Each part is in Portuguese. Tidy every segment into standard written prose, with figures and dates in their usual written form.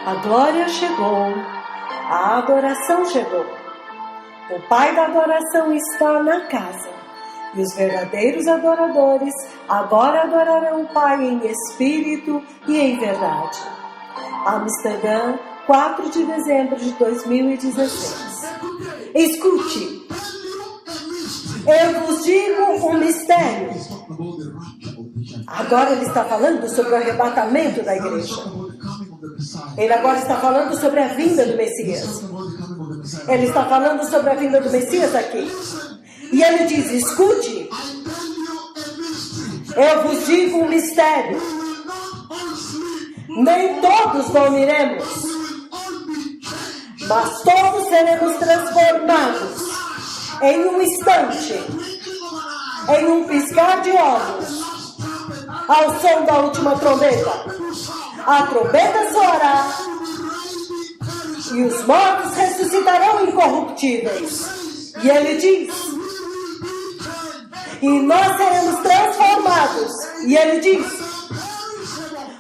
A glória chegou, a adoração chegou. O Pai da adoração está na casa. E os verdadeiros adoradores agora adorarão o Pai em espírito e em verdade. Amsterdã, 4 de dezembro de 2016. Escute, eu vos digo um mistério. Agora ele está falando sobre o arrebatamento da igreja. Ele agora está falando sobre a vinda do Messias. Ele está falando sobre a vinda do Messias aqui. E ele diz, escute, eu vos digo um mistério. Nem todos dormiremos, mas todos seremos transformados em um instante, em um piscar de olhos, ao som da última trombeta. A trombeta soará e os mortos ressuscitarão incorruptíveis. E ele diz, e nós seremos transformados. E ele diz,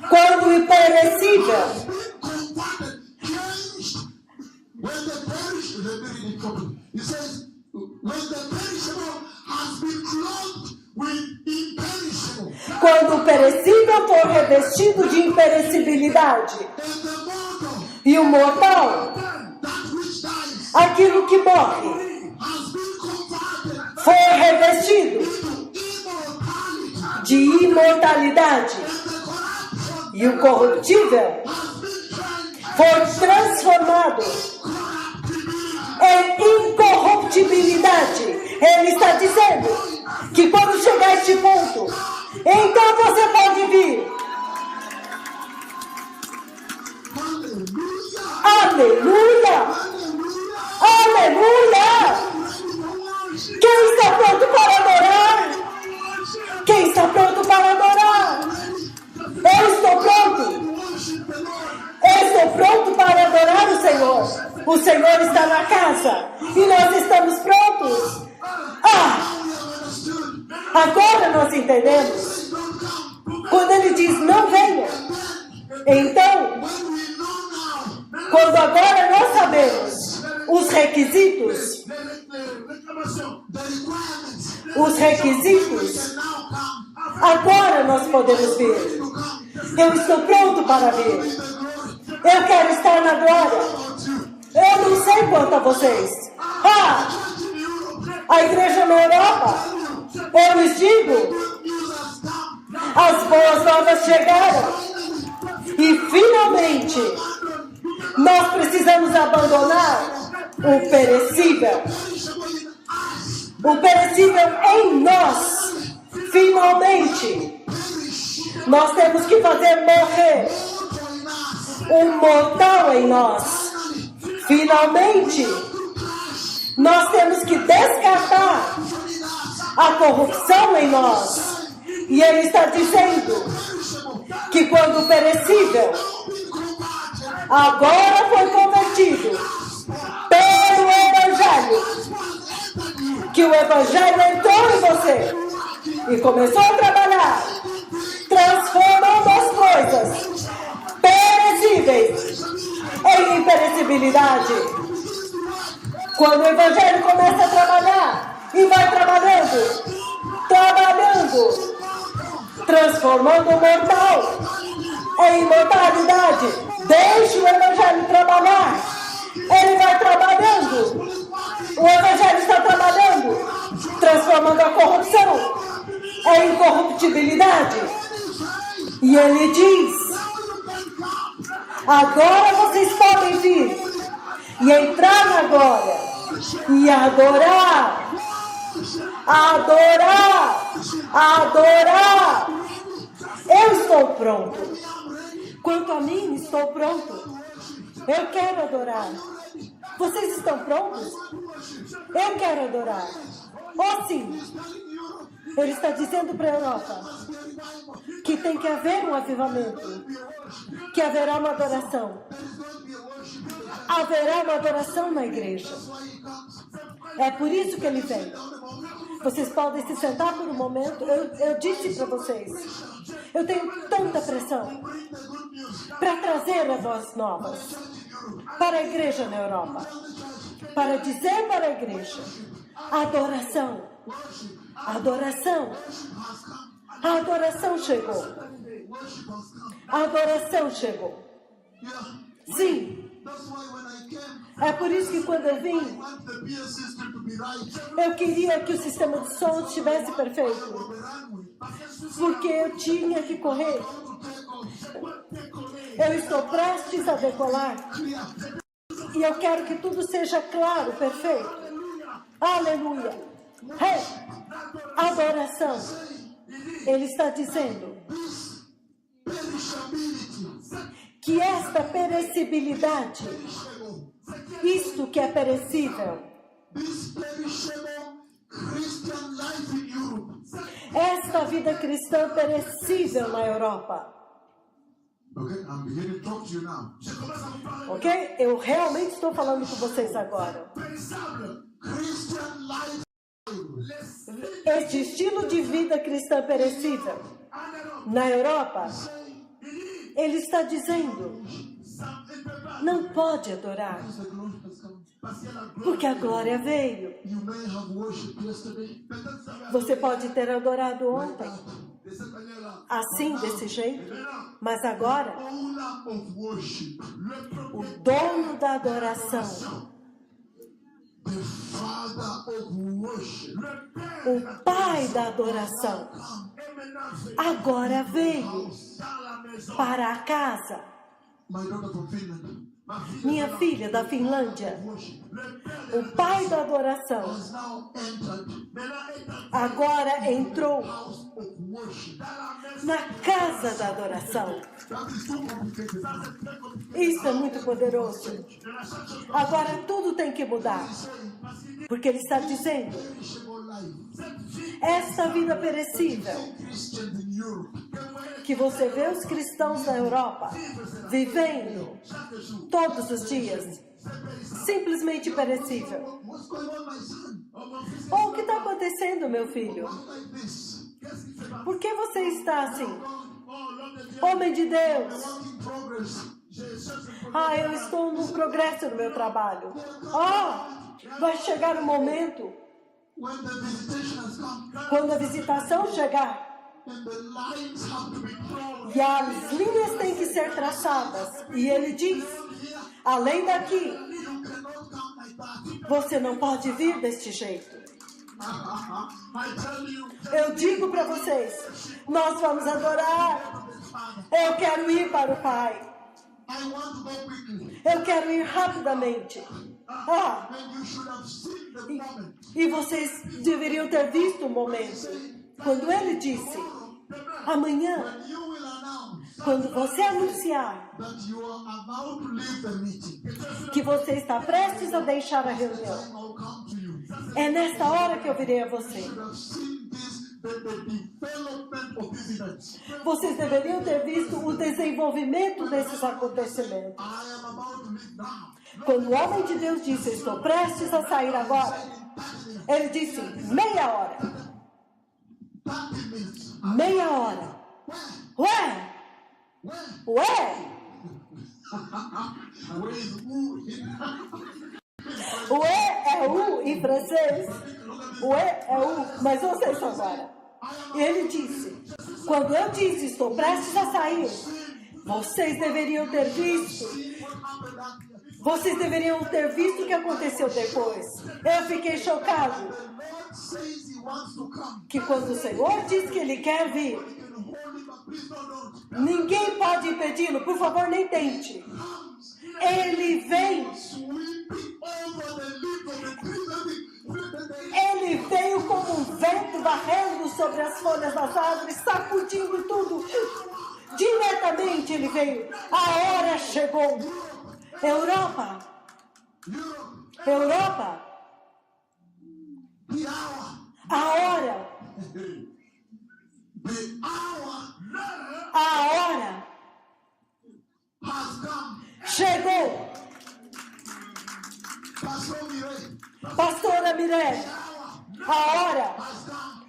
quando o imperecível quando o perecível for revestido de imperecibilidade e o mortal, aquilo que morre, for revestido de imortalidade e o corruptível for transformado em incorruptibilidade. Ele está dizendo que quando chegar a este ponto, então você pode vir. Aleluia! Aleluia! Quem está pronto para adorar? Quem está pronto para adorar? Eu estou pronto. Eu estou pronto para adorar o Senhor. O Senhor está na casa e nós estamos prontos. Agora nós entendemos. Quando ele diz não venha, então, quando agora nós sabemos os requisitos, agora nós podemos vir. Eu estou pronto para vir. Eu quero estar na glória. Eu não sei quanto a vocês. A igreja na Europa, eu lhes digo, as boas novas chegaram. E finalmente, nós precisamos abandonar o perecível. O perecível em nós. Finalmente, nós temos que fazer morrer o mortal em nós. Finalmente, nós temos que descartar a corrupção em nós. E ele está dizendo que quando o perecível agora foi convertido pelo Evangelho, que o Evangelho entrou em você e começou a trabalhar, transformando as coisas perecíveis em imperecibilidade. Quando o Evangelho começa a trabalhar e vai trabalhando, transformando o mortal em imortalidade. Deixe o Evangelho trabalhar. Ele vai trabalhando. O Evangelho está trabalhando, transformando a corrupção em incorruptibilidade. E ele diz, agora vocês podem vir e entrar na glória e adorar. Eu estou pronto. Quanto a mim, estou pronto. Eu quero adorar. Vocês estão prontos? Eu quero adorar. Sim. Ele está dizendo para a Europa que tem que haver um avivamento, que haverá uma adoração. Haverá uma adoração na igreja. É por isso que ele vem. Vocês podem se sentar por um momento. Eu disse para vocês, eu tenho tanta pressão. para trazer as boas novas para a igreja na Europa, para dizer para a igreja: adoração, adoração, a adoração chegou, a adoração chegou. Sim. É por isso que quando eu vim, eu queria que o sistema de som estivesse perfeito, porque eu tinha que correr. Eu estou prestes a decolar e eu quero que tudo seja claro, perfeito. Aleluia. Adoração. Ele está dizendo que esta perecibilidade, isto que é perecível, esta vida cristã perecível na Europa. Ok? Eu realmente estou falando com vocês agora. Este estilo de vida cristã perecível na Europa, ele está dizendo: não pode adorar, porque a glória veio. Você pode ter adorado ontem, assim, desse jeito, mas agora, o dono da adoração, o pai da adoração, agora veio para a casa. Minha filha da Finlândia, o pai da adoração, agora entrou na casa da adoração. Isso é muito poderoso. Agora tudo tem que mudar, porque ele está dizendo: esta vida perecível que você vê os cristãos na Europa vivendo todos os dias, simplesmente perecível. O que está acontecendo, meu filho? Por que você está assim? Homem de Deus! Eu estou no progresso no meu trabalho. Vai chegar um momento, quando a visitação chegar, e as linhas têm que ser traçadas. E ele diz: além daqui, você não pode vir deste jeito. Eu digo para vocês, nós vamos adorar. Eu quero ir para o Pai. Eu quero ir rapidamente. E vocês deveriam ter visto o momento quando ele disse: amanhã, quando você anunciar que você está prestes a deixar a reunião, é nesta hora que eu virei a você. Vocês deveriam ter visto o desenvolvimento desses acontecimentos. Quando o homem de Deus disse: estou prestes a sair agora, ele disse: meia hora. Meia hora. Ué? Ué é u em francês. Ué é u, mas ouça isso agora. Ele disse: quando eu disse estou prestes a sair, vocês deveriam ter visto. Vocês deveriam ter visto o que aconteceu depois. Eu fiquei chocado. Que quando o Senhor diz que Ele quer vir, ninguém pode impedi-lo. Por favor, nem tente. Ele vem. Ele veio como um vento varrendo sobre as folhas das árvores, sacudindo tudo. Diretamente ele veio. A hora chegou. Europa. A hora. A hora chegou. Pastora Mirelle, a hora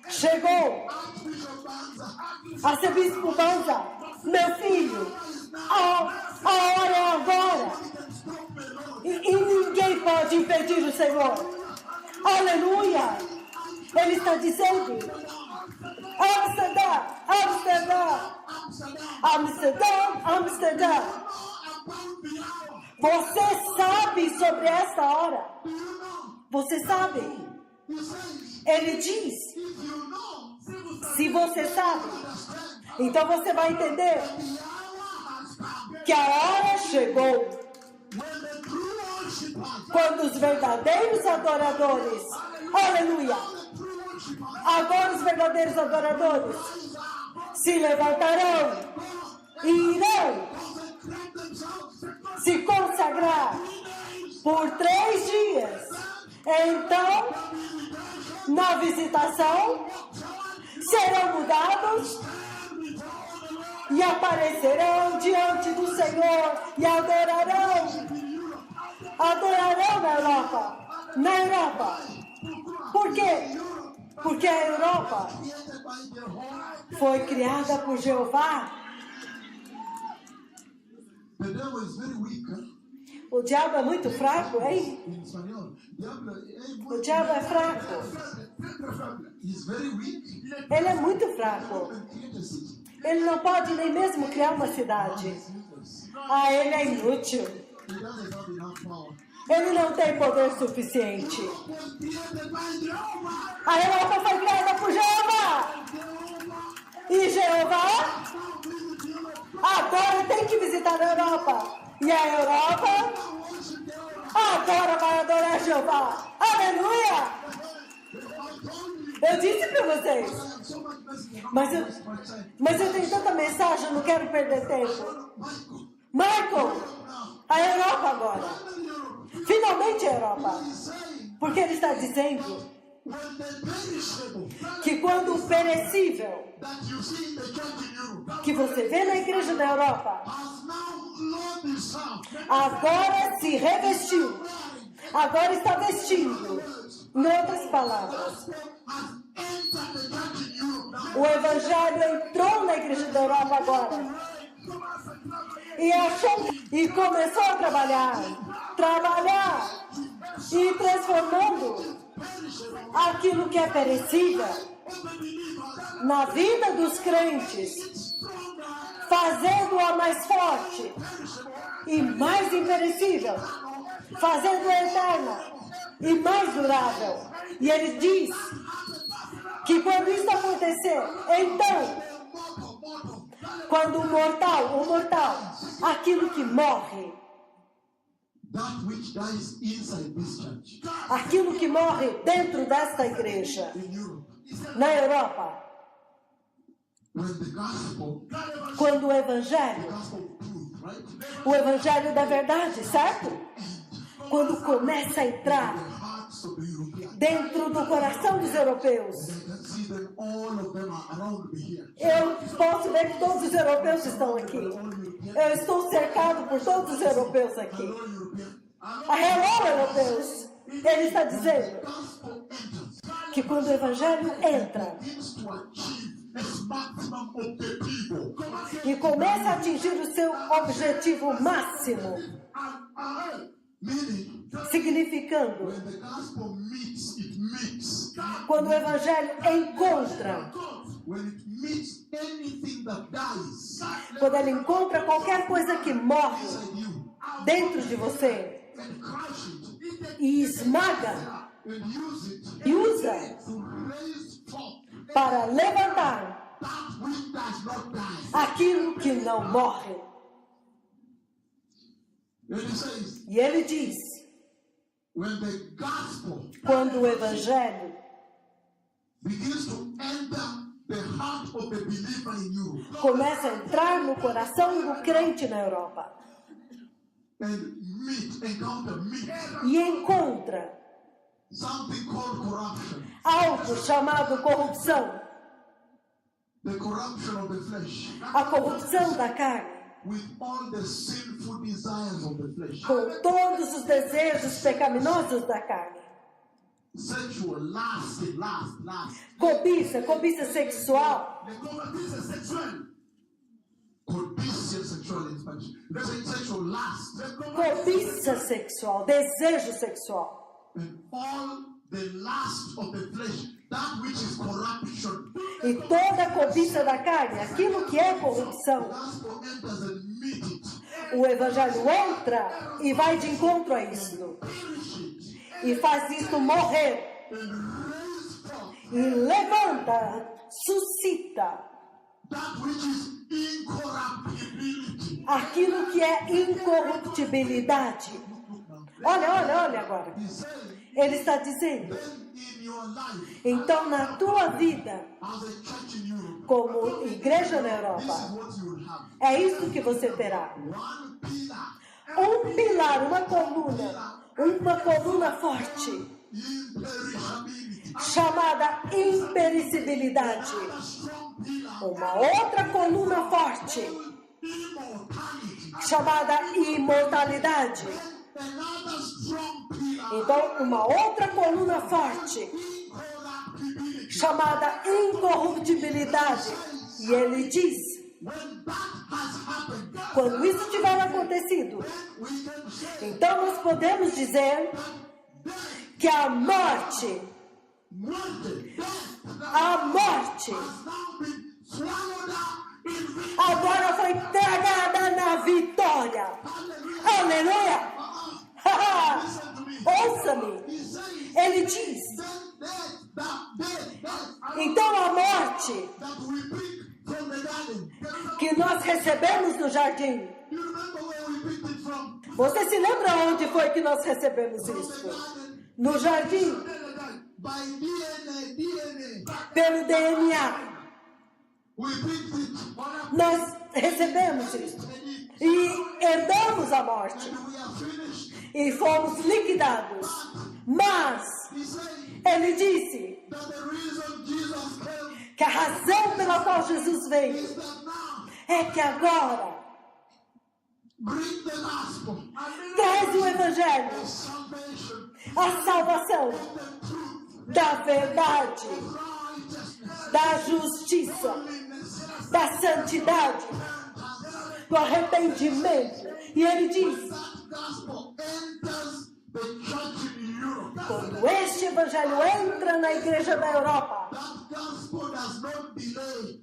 chegou. Arcebispo Banza, meu filho, a atingir o Senhor. Aleluia! Ele está dizendo: Amsterdã, Amsterdã, Amsterdã, Amsterdã. Você sabe sobre esta hora? Você sabe? Ele diz: se você sabe, então você vai entender que a hora chegou quando os verdadeiros adoradores, aleluia, agora os verdadeiros adoradores se levantarão e irão se consagrar por 3 dias. Então, na visitação, serão mudados e aparecerão diante do Senhor e adorarão na Europa. Por quê? Porque a Europa foi criada por Jeová. O diabo é muito fraco, hein? O diabo é fraco. Ele é muito fraco. Ele não pode nem mesmo criar uma cidade. Ele é inútil. Ele não tem poder suficiente. A Europa foi criada por Jeová. E Jeová agora tem que visitar a Europa. E a Europa agora vai adorar Jeová. Aleluia! Eu disse para vocês. Mas eu tenho tanta mensagem, eu não quero perder tempo. Michael, a Europa agora. Finalmente a Europa. Porque ele está dizendo que quando o perecível que você vê na igreja da Europa agora se revestiu, agora está vestindo. Em outras palavras, o Evangelho entrou na igreja da Europa agora e achou e começou a trabalhar e transformando aquilo que é perecível na vida dos crentes, fazendo-a mais forte e mais imperecível, fazendo-a eterna e mais durável. E ele diz que quando isso acontecer, então, quando o mortal, aquilo que morre, aquilo que morre dentro desta igreja, na Europa, quando o Evangelho da verdade, certo? Quando começa a entrar dentro do coração dos europeus, eu posso ver que todos os europeus estão aqui. Eu estou cercado por todos os europeus aqui. Hello, europeus! Ele está dizendo que quando o Evangelho entra e começa a atingir o seu objetivo máximo, significando, quando o Evangelho encontra, quando ele encontra qualquer coisa que morre dentro de você e esmaga e usa para levantar aquilo que não morre. E ele diz, quando o Evangelho começa a entrar no coração do crente na Europa e encontra algo chamado corrupção, a corrupção da carne, com todos os desejos pecaminosos da carne, cobiça sexual, cobiça sexual, desejo sexual. and all the lust of the flesh, that which is corruption. E toda a cobiça da carne, aquilo que é corrupção. Gospel enters and meets it. O Evangelho entra e vai de encontro a isso. E faz isso morrer. And raise forth E levanta, suscita that which is incorruptibility. aquilo que é incorruptibilidade. Olha agora. He said, Ele está dizendo, then in your life, então na tua vida, as a church in Europe, como igreja na this Europa, is what you will have. é isso que você terá. One pillar, Um pilar, uma coluna forte, imperishability. chamada imperecibilidade. A strong pillar, Uma outra coluna forte, immortality. chamada imortalidade. Another strong pillar, Então, uma outra coluna forte, incorruptibility. chamada incorruptibilidade. E ele diz, When that has happened, quando isso tiver acontecido, we can say então nós podemos dizer que a morte has now been swallowed up in victory. agora foi tragada na vitória. Aleluia! Listen to me. Ouça-me. He says, Ele diz, that então a morte we picked from the garden. que nós recebemos no jardim. You remember where we picked it from? Você se lembra onde foi que nós recebemos isso? No jardim, By DNA. pelo DNA. We picked it. Nós recebemos isso. E herdamos a morte. And we are finished. E fomos liquidados. Mas, He said ele disse that the reason Jesus came que a razão pela qual Jesus veio is that now é que agora bring the gospel, traz o Evangelho, salvation, a salvação the truth, da verdade, righteousness, da justiça, holiness, da santidade, do arrependimento. E ele diz, that gospel enters the church in Europe. quando este Evangelho entra na igreja da Europa, That gospel does not delay.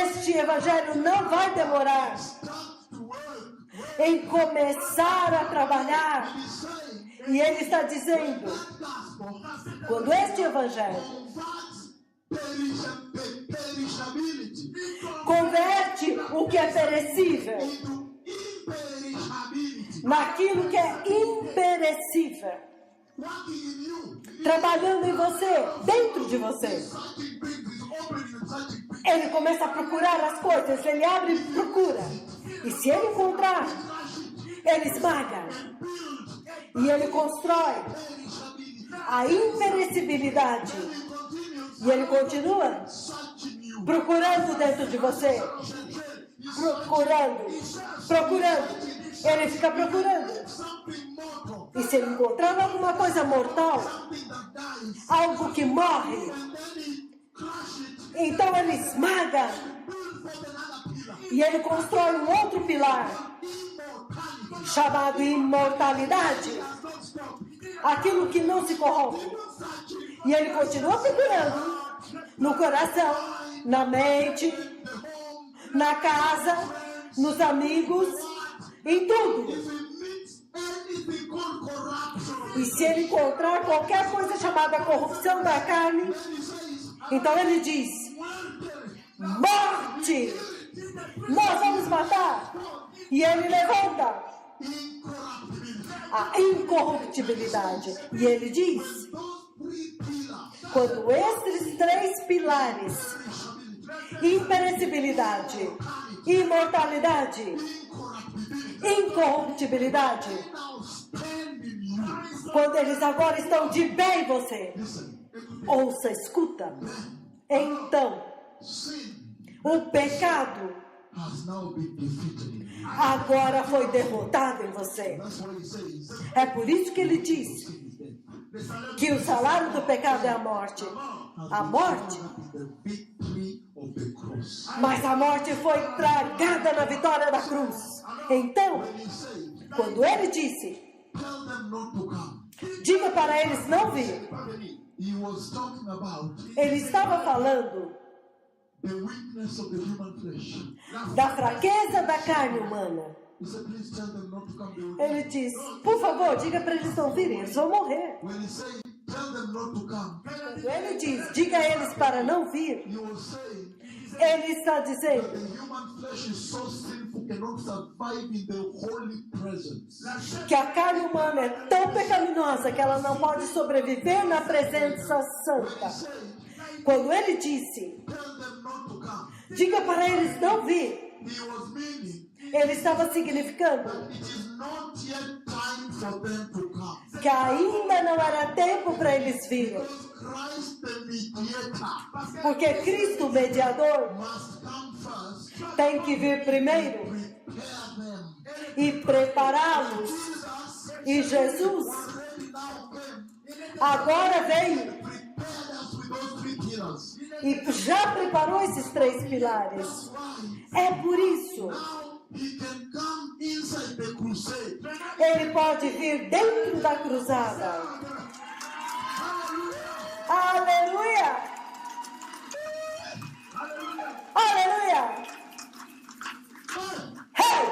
este Evangelho não vai demorar Start to work. em começar a trabalhar. He's saying E ele está dizendo, that gospel quando este Evangelho converts perishability converte o que é perecível into imperishability. naquilo que é imperecível, Working in you. trabalhando em você, dentro de você. Searching things is opening and searching things. Ele começa a procurar as coisas, ele abre e procura. E se ele encontrar, ele esmaga. E ele constrói Perishability. a imperecibilidade. He continues E ele continua searching you. procurando dentro de você. Procurando. Ele fica procurando. Something mortal. E se ele encontrar alguma coisa mortal, Something that dies. algo que morre, And then he crushes it. então ele esmaga Build for another pillar. e ele constrói um outro pilar Immortality. chamado imortalidade, Does not stop. aquilo que não se corrompe. Searching E ele continua procurando no coração, na mente, the home. na casa, nos amigos, em tudo. If he meets anything called corruption, E se ele encontrar qualquer coisa chamada corrupção da carne, then he says, então ele diz: morte! Nós vamos matar! E ele levanta incorruptibility. a incorruptibilidade. E ele diz: Those three pillars, quando esses três pilares, imperecibilidade, imortalidade, incorruptibilidade, now stand in you. quando eles agora estão de bem em você, Listen, ouça, escuta. Então, sin o pecado has now been defeated in you. agora foi derrotado em você. That's why he says, É por isso que ele diz sin is dead. The salam que o salário do pecado é a morte. A morte, is the victory of the cross. mas a morte foi tragada na vitória da cruz. Então, When he said, quando ele disse, tell them not to come. Diga para eles não vir. He was talking about Ele estava falando the weakness of the human flesh. da fraqueza da carne humana. He said, please tell them not to come. They will Ele diz, por favor, diga para eles não virem, eles vão morrer. When he said, tell them not to come, Quando ele diz, diga a eles para não vir, he was saying ele está that dizendo the human flesh is so sinful cannot survive in the holy presence. que a carne humana é tão pecaminosa que ela não pode sobreviver na presença santa. Quando ele disse, Tell them not to come. diga para eles não vir, He was meaning ele estava significando it is not yet time for them to come. que ainda não era tempo para eles virem. Because Christ the mediator Porque Cristo, o mediador, must come first, tem que vir primeiro prepare them. e prepará-los. Jesus E Jesus already now came, agora veio prepared us with those three pillars. e já preparou esses 3 pilares. Why? É por isso, Now he can come inside the crusade. ele pode vir dentro da cruzada. Aleluia! Aleluia! Hey!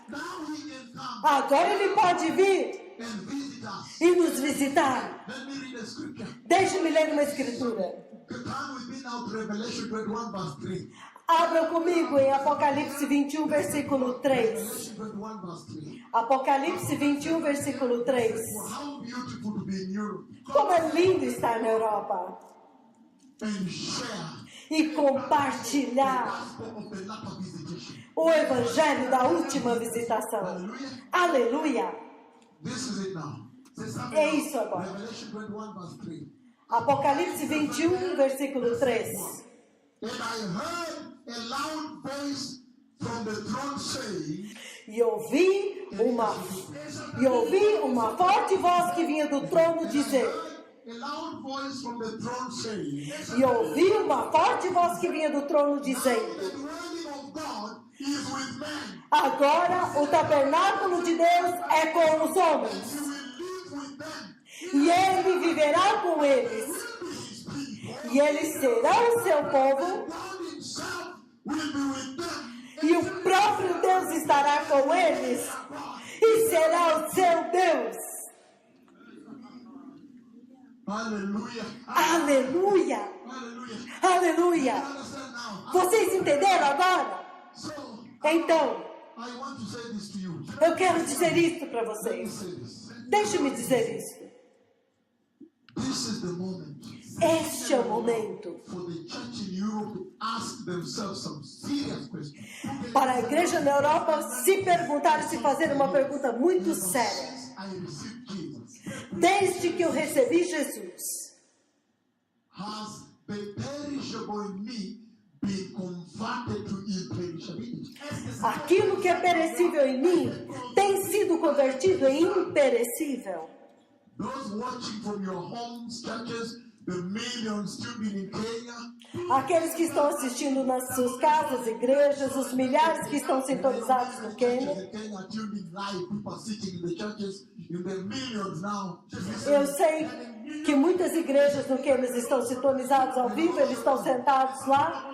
Now he can come Agora ele pode vir and visit us. e nos visitar. Let me read the scripture. Deixe-me ler uma escritura. Come with me now to Revelation 21 verse 3. Abram comigo em Apocalipse 21, versículo 3. Revelation 21 verse 3. Apocalipse 21, versículo 3. Well, how beautiful to be in Europe Como é lindo estar na Europa and share e compartilhar gospel of the latter visitation. o evangelho da última visitação. Hallelujah. Aleluia! This is it now. Say something É now. isso agora. Revelation 21 verse 3. Apocalipse 21, versículo 3. And I heard a loud voice from the throne saying, E ouvi uma forte voz que vinha do trono dizer. a loud voice from the throne saying, E ouvi uma forte voz que vinha do trono dizendo. the dwelling of God is with men. Agora o tabernáculo de Deus é com os homens. He will live with them. E ele viverá com eles. Be his people. E eles serão seu povo. God himself will be with them. E o próprio Deus estará com eles. E será o seu Deus. Hallelujah. Aleluia! Hallelujah. Aleluia! Understand now? Vocês entenderam agora? So, Então, I want to say this to you. eu quero dizer isso para Let me vocês. say this. Deixe-me dizer isso. This is the moment Este é o momento for the church in Europe to ask themselves some serious questions. para a igreja na Europa se perguntar e se fazer uma pergunta muito séria. I received Jesus. Desde que eu recebi Jesus, Has the perishable in me been converted to imperishability? aquilo que é perecível em mim tem sido convertido em imperecível. Those watching from your homes, churches, the millions tuned in Kenya, Aqueles que estão assistindo nas suas casas, igrejas, os milhares que estão sintonizados no churches Quênia. in Kenya tuned in live, people sitting in the churches in the millions now. Eu sei que muitas igrejas no Quênia estão sintonizados ao vivo, eles estão sentados lá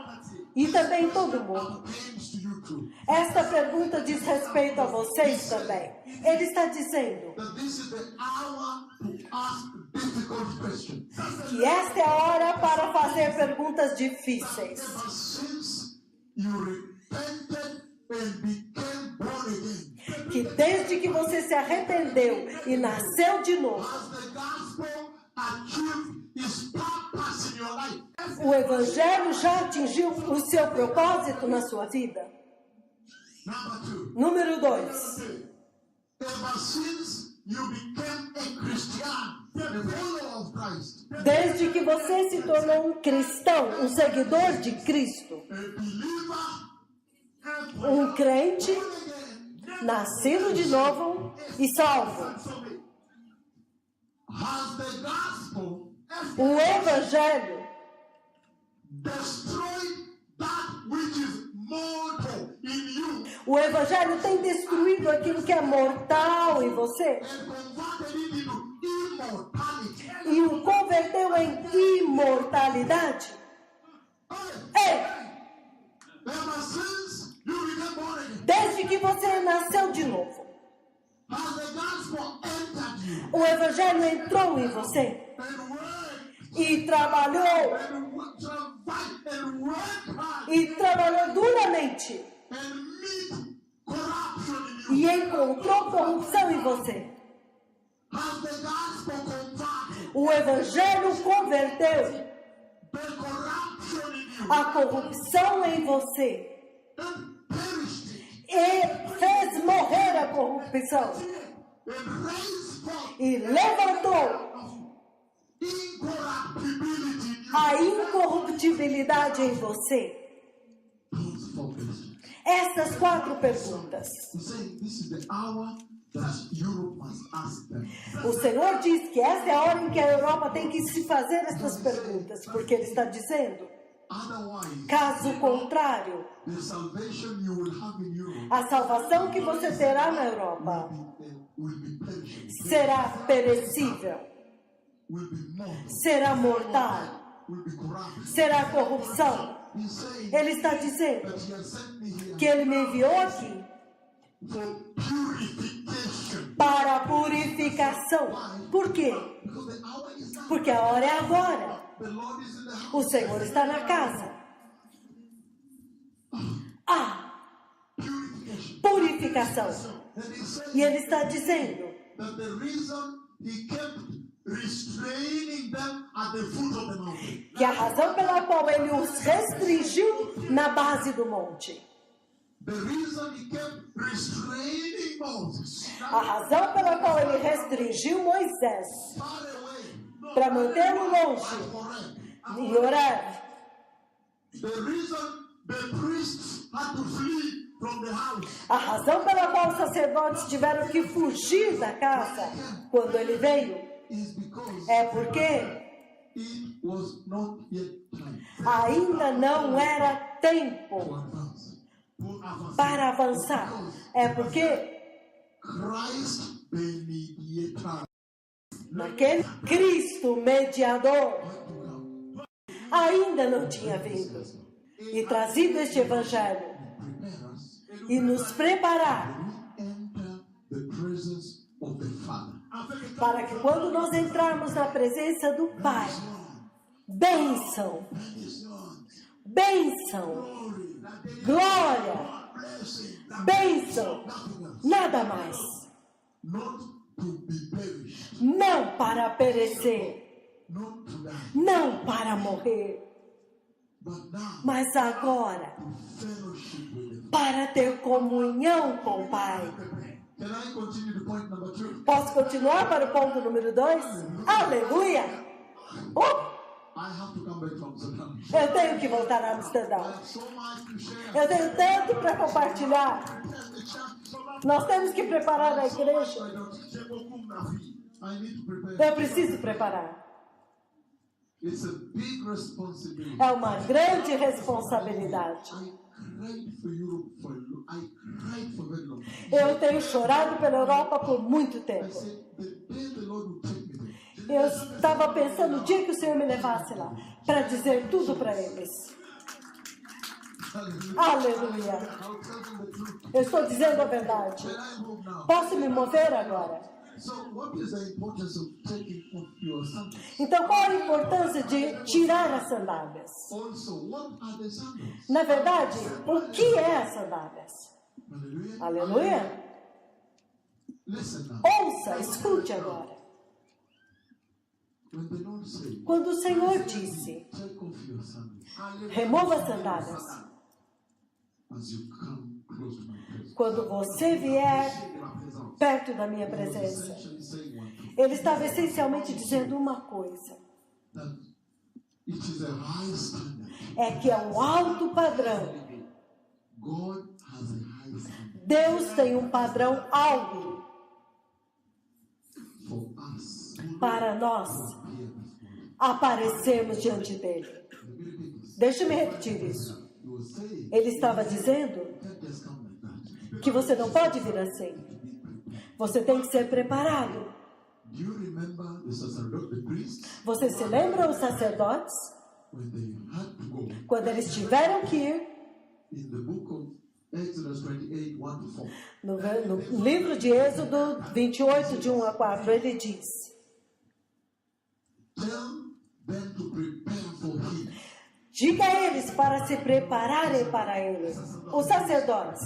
e também todo mundo. Pertains to you too. Esta pergunta diz respeito a vocês também. Ele está dizendo That this is the hour to ask difficult questions. que esta é a hora para fazer perguntas difíceis. Ever since you repented and became born again, Que desde que você se arrependeu e nasceu de novo, has the gospel achieved its purpose in your life? o Evangelho já atingiu o seu propósito na sua vida? Number 2. Número 2. Ever since you became a Christian, a follower of Christ, Desde que você se tornou um cristão, um seguidor de Cristo, a believer, um crente, born again, nascido de novo e salvo, has the gospel o Evangelho destroyed that which is mortal in you O Evangelho tem destruído aquilo que é mortal em você and converted it into immortality. e o converteu em imortalidade. Ei! Ever since you became born again, Desde que você nasceu de novo, has the gospel entered you o Evangelho entrou em você and worked e trabalhou, survived and worked hard e trabalhou duramente and meet corruption in you? e encontrou corrupção em você. Has the gospel converted O Evangelho converteu the corruption in you a corrupção em você and perished it e fez morrer a corrupção and raised forth e levantou incorruptibility in you? a incorruptibilidade em você? Those four questions. Essas 4 perguntas. He's saying this is the hour that Europe must ask them. O Senhor diz que essa é a hora em que a Europa tem que se fazer essas perguntas, porque Ele está dizendo, Otherwise, caso contrário, the salvation you will have in Europe a salvação que você terá na Europa will be perishable, será perecível, will be mortal, será mortal, will be corrupt. será corrupção. He's saying Ele está dizendo that he has sent me here que Ele me enviou aqui for purification. para a purificação. Por quê? Because the hour is now. Porque a hora é agora. The Lord is in the house. O Senhor está na casa. Purification. Purificação. And he said E Ele está dizendo that the reason he kept restraining them at the foot of the mountain, que a razão pela qual Ele os restringiu na base do monte, the reason he kept restraining Moses a razão pela qual Ele restringiu Moisés far away para mantê-lo longe Horeb, e orar, the reason the priests had to flee from the house a razão pela qual os sacerdotes tiveram que fugir da casa quando Ele veio, is because é porque it was not yet time ainda não era to tempo advance. para avançar. É porque Christ the mediator naquele Cristo mediador had to come. ainda não tinha vindo e trazido este Evangelho Prepare us e nos preparar to enter the presence of the Father. para que quando nós entrarmos na presença do Pai, bênção, bênção, glória, bênção, nada mais, Not to be perished, não para perecer, not to die, não para morrer, but now mas agora fellowship with the para ter comunhão com o Pai. Can I continue to point number 2? Posso continuar para o ponto número 2? Aleluia! I have to come back from Amsterdam. Eu tenho que voltar a Amsterdã. I have so much to share. Eu tenho tanto para compartilhar. Prepare the church so much. Nós temos que preparar a igreja. I need to prepare. Eu preciso preparar. It's a big responsibility. É uma grande responsabilidade. I cried for Europe for I cried for very long. Eu tenho chorado pela Europa por muito I tempo. said the day the Lord will take me there. Eu estava pensando o dia que o Senhor me levasse lá para dizer tudo para eles. Aleluia! I'll tell them the truth. Eu estou dizendo a verdade. Can I move now? Posso me mover agora? So what is the importance of taking off your sandals? Então, qual a importância de tirar as sandálias? Also, what are the sandals? Na verdade, o que é as sandálias? Hallelujah. Aleluia! Listen now. Ouça, escute agora. When the Lord said, Quando o Senhor disse, take off your sandals remova as sandálias. as you come close to my presence. Quando você vier My presence. perto da minha presença. Essentially saying one thing, Ele estava essencialmente dizendo uma coisa. that it is a high standard. É que é um alto padrão. God has a high standard Deus tem um padrão alto for us para nós to appear before Him. aparecermos diante dele. Let me repeat this. Deixa-me repetir isso. You will say, Ele estava dizendo you can't just come like that. que você não pode vir assim. Você tem que ser preparado. Do you remember the priests, Vocês se lembram os sacerdotes? when they had to go, Quando eles tiveram que ir, in the book of Exodus 28, 1 to 4, no livro de Êxodo 28, de 1 a 4, ele diz: tell them to prepare for him diga a eles para se prepararem para ele, os sacerdotes,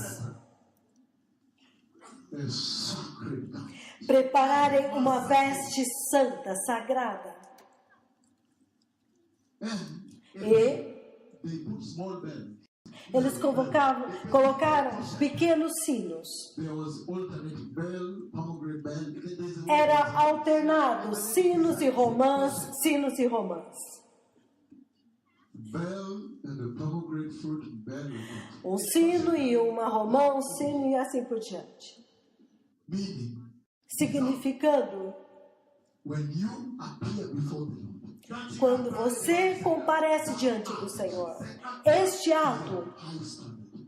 a sacred garment. prepararem uma veste santa, sagrada. And E they put small bells. eles colocaram pequenos sinos. There was alternate bell, pomegranate bell. There's a Era alternado sinos e romãs, sinos e romãs. bell and a pomegranate fruit bell. Um sino e uma romã, um sino e assim por diante. Meaning, Significando, when you appear before the Lord, quando você comparece diante do Senhor, este ato high standard.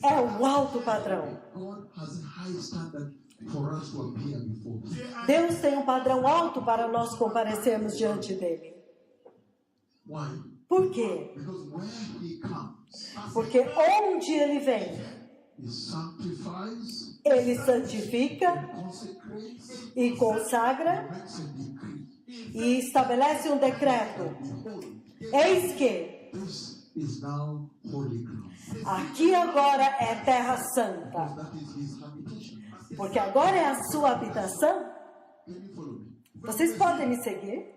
é o alto padrão. God has a high standard for us to appear before Him. Deus tem um padrão alto para nós comparecermos diante dele. Why? Por quê? Because where He comes, Porque onde ele vem, He sanctifies, ele santifica consecrates, e consagra makes a decree. e estabelece um decreto. Behold, Eis que this is now holy ground. aqui agora é terra santa, That is His habitation. porque agora é a sua habitação. Can you follow me? Vocês podem me seguir?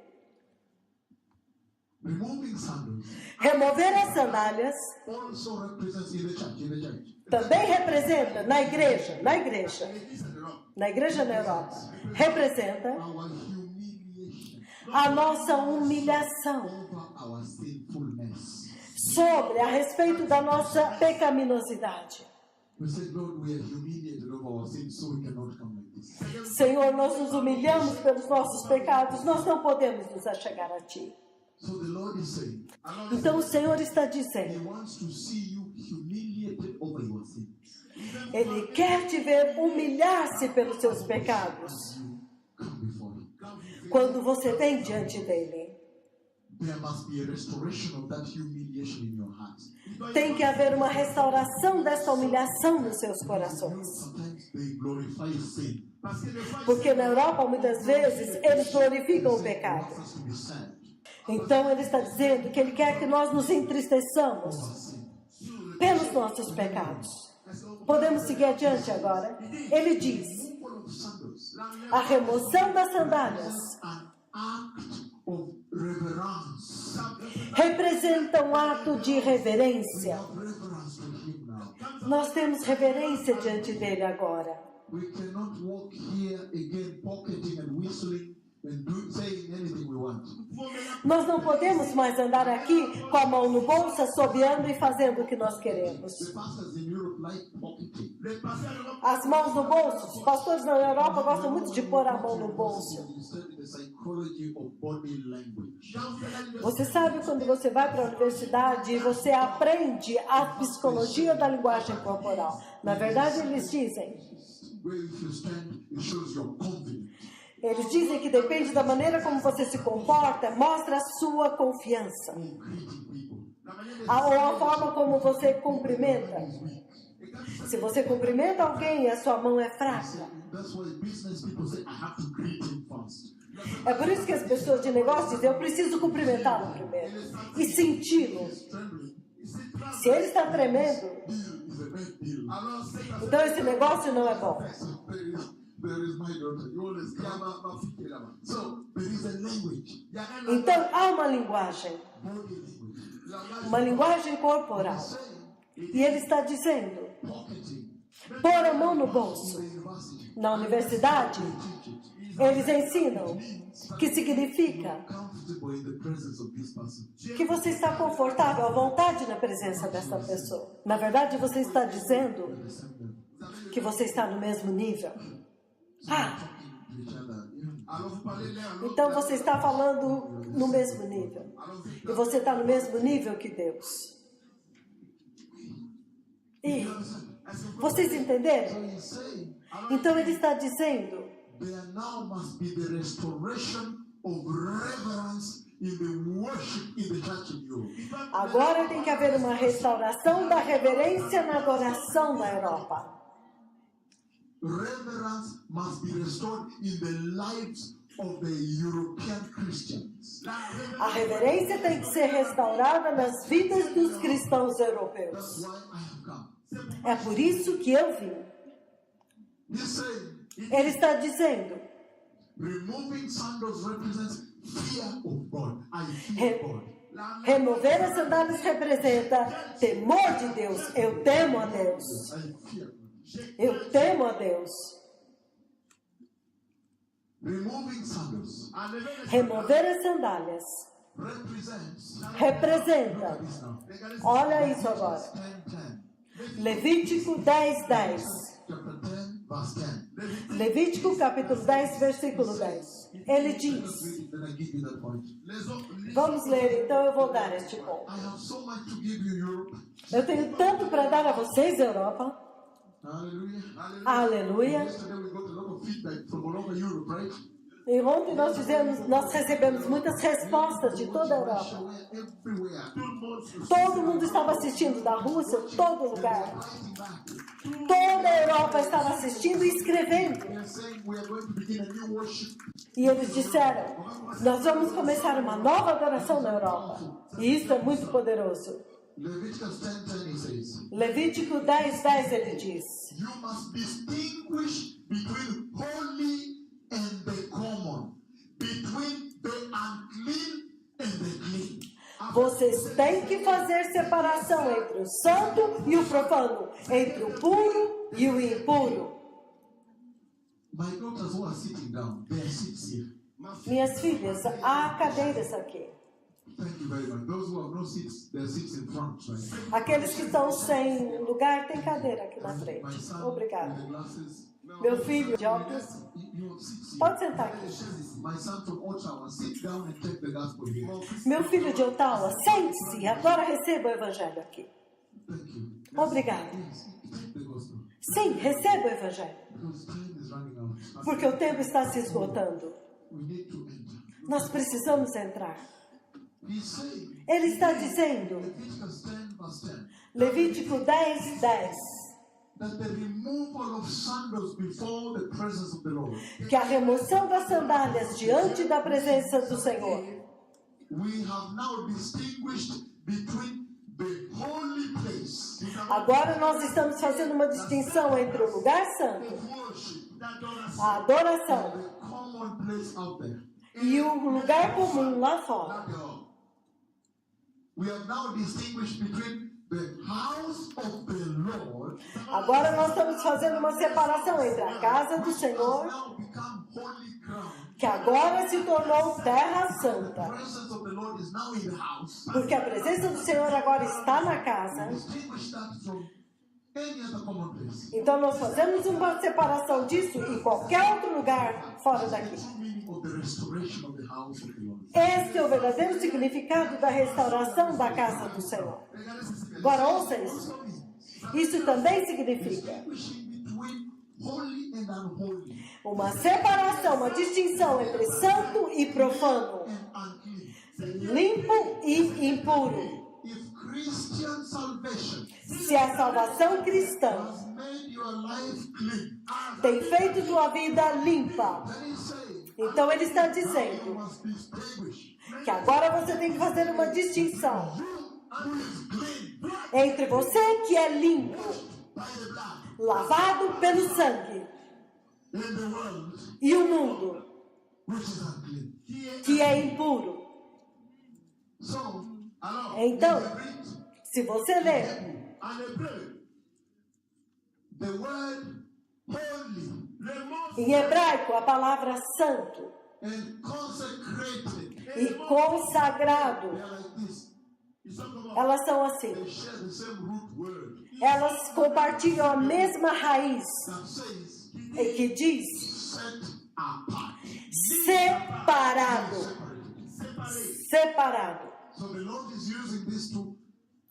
Removing sandals Remover as sandálias also represents in the church. In the church. também representa na igreja na Europa, representa Our humiliation a nossa humilhação over our sinfulness. sobre a respeito da nossa pecaminosidade. We said, Lord, we are humiliated over our sins, so we cannot come like this. Senhor, nós nos humilhamos pelos nossos pecados, nós não podemos nos achegar a Ti. So the Lord is saying, Então o Senhor está He dizendo, wants to see you humiliated over your sins. Ele quer te ver humilhar-se pelos seus pecados. Come before Him. Quando você vem diante dele, There must be a restoration of that humiliation in your heart. tem que haver uma restauração dessa humilhação nos seus corações. Sometimes they glorify sin. Porque na Europa, muitas vezes, eles glorificam o pecado. Wants us to be sad Então ele está dizendo que ele quer que nós nos entristeçamos over sin. pelos nossos pecados. Podemos seguir adiante agora? Ele diz, Full of sandals. a remoção das sandálias An act of reverence. representa um ato de reverência. Have reverence to Him now. Nós temos reverência diante dele agora. We cannot walk here again pocketing and whistling and saying anything we want. Nós não podemos mais andar aqui com a mão no bolso, assobiando e fazendo o que nós queremos. The pastors in Europe like pocketing. As mãos no bolso. Os pastores na Europa gostam muito de pôr a mão no bolso. You study the psychology of body language. Você sabe quando você vai para a universidade e você aprende a psicologia da linguagem corporal. Na verdade, eles dizem, Where if you stand, it shows you're confident. eles dizem que depende da maneira como você se comporta, mostra a sua confiança. Or greeting people. Ou a forma como você cumprimenta. Se você cumprimenta alguém e a sua mão é fraca. That's why business people say, I have to greet him first. É por isso que as pessoas de negócio dizem, eu preciso cumprimentá-lo primeiro. E senti-lo. Trembling. Se ele está tremendo, Deal is a bad deal. então esse negócio não é bom. There is my daughter. You always come. So there is a language. Então há uma linguagem. Body language. Uma linguagem corporal. Saying, E ele está dizendo, pocketing. pôr a mão no bolso. The university. Na universidade, Teach it. eles ensinam que significa Comfortable in the presence of this person. que você está confortável, à vontade na presença dessa pessoa. Na verdade, você está dizendo The same level. que você está no mesmo nível. Ah, To each other. Yeah. então você está falando no mesmo nível. E você está no mesmo nível que Deus. E vocês entenderam? He's saying Então ele está dizendo, there now must be the restoration of reverence in the worship in the church in Europe. Agora tem que haver uma restauração da reverência na adoração na Europa. Reverence must be restored in the lives of the European Christians. A reverência tem que ser restaurada nas vidas dos cristãos That's europeus. why I have come. É por isso que eu vim. He's saying, Ele está dizendo, removing sandals represents fear of God. I fear God. remover as sandálias representa temor de Deus. Eu temo a Deus. I fear God. Eu temo a Deus. Removing sandals Remover as sandálias representa. Look at this now. Olha isso agora. 10:10. Levítico 10:10. Chapter 10, verse 10. Levítico capítulo 10, versículo 10. Ele Let's diz, read it, then I give you that point. vamos ler, então eu vou dar este ponto. I have so much to give you, Europe. Eu tenho tanto para dar a vocês, Europa. Hallelujah. Aleluia. Yesterday we got a lot of feedback from all over Europe, right? E ontem nós recebemos muitas respostas de toda a Europa. Everywhere. Todo mundo estava assistindo, da Rússia, todo lugar. Writing back. Toda a Europa estava assistindo e escrevendo. They are saying we are going to begin a new worship. E eles disseram, nós vamos começar uma nova adoração na Europa. E isso é muito poderoso. Leviticus 10:10 he says, Levítico 10:10 ele diz, you must distinguish between holy and the common, between the unclean and the clean. vocês têm que fazer separação entre o santo e o profano, entre o puro e o impuro. My daughters who are sitting down, there are seats here. Minhas filhas, há cadeiras aqui. Thank you very much. Those who have no seats, there are seats in front, right? Aqueles que estão sem lugar, tem cadeira aqui na My frente. son Obrigada. with the glasses, Meu filho de óculos, you have seats here. pode sentar aqui. My son from Ottawa, sit down and take the gospel here. Meu filho de Ottawa, sente-se, agora receba o evangelho aqui. Thank you. Obrigada. Yes, take the gospel. Sim, receba o evangelho, Because time is running out. porque o tempo está se esgotando. We need to enter. Nós precisamos entrar. He's saying, Ele está dizendo, Leviticus 10, verse 10, Levítico 10:10, that the removal of sandals before the presence of the Lord. que a remoção das sandálias diante da presença do Senhor. We have now distinguished between the holy place Agora nós estamos fazendo uma distinção entre o lugar santo, of worship, a adoração, the common place out there. e o lugar comum lá fora. Not at all. We have now distinguished between the house of the Lord Agora nós estamos fazendo uma separação entre a casa do has Senhor, now become holy ground. que agora se tornou terra The santa, presence of the Lord is now in the house. porque a presença do Senhor agora está na casa. Distinguish that from any other common place. Então nós fazemos uma separação disso em qualquer outro lugar fora daqui. True meaning of the restoration of the house of the Lord. Este é o verdadeiro significado da restauração da casa do Senhor. Agora ouça isso. Isso também significa Distinguishing between holy and unholy uma separação, uma distinção entre santo e profano, and unclean. limpo e impuro. If Christian salvation Se a salvação cristã has made your life clean, tem feito tua vida limpa, then he's saying então ele está you dizendo must distinguish que agora você tem que fazer uma distinção who is clean entre você que é limpo, by the blood lavado pelo sangue, and the world e o mundo which is unclean. que é impuro. So, Então, if you read se você ler and they pray, the word holy em hebraico a palavra santo and consecrated, e consagrado, they are like this. elas são assim. They share the same root word Elas compartilham a mesma raiz that says que diz set apart. separado. Separado. So the Lord is using this to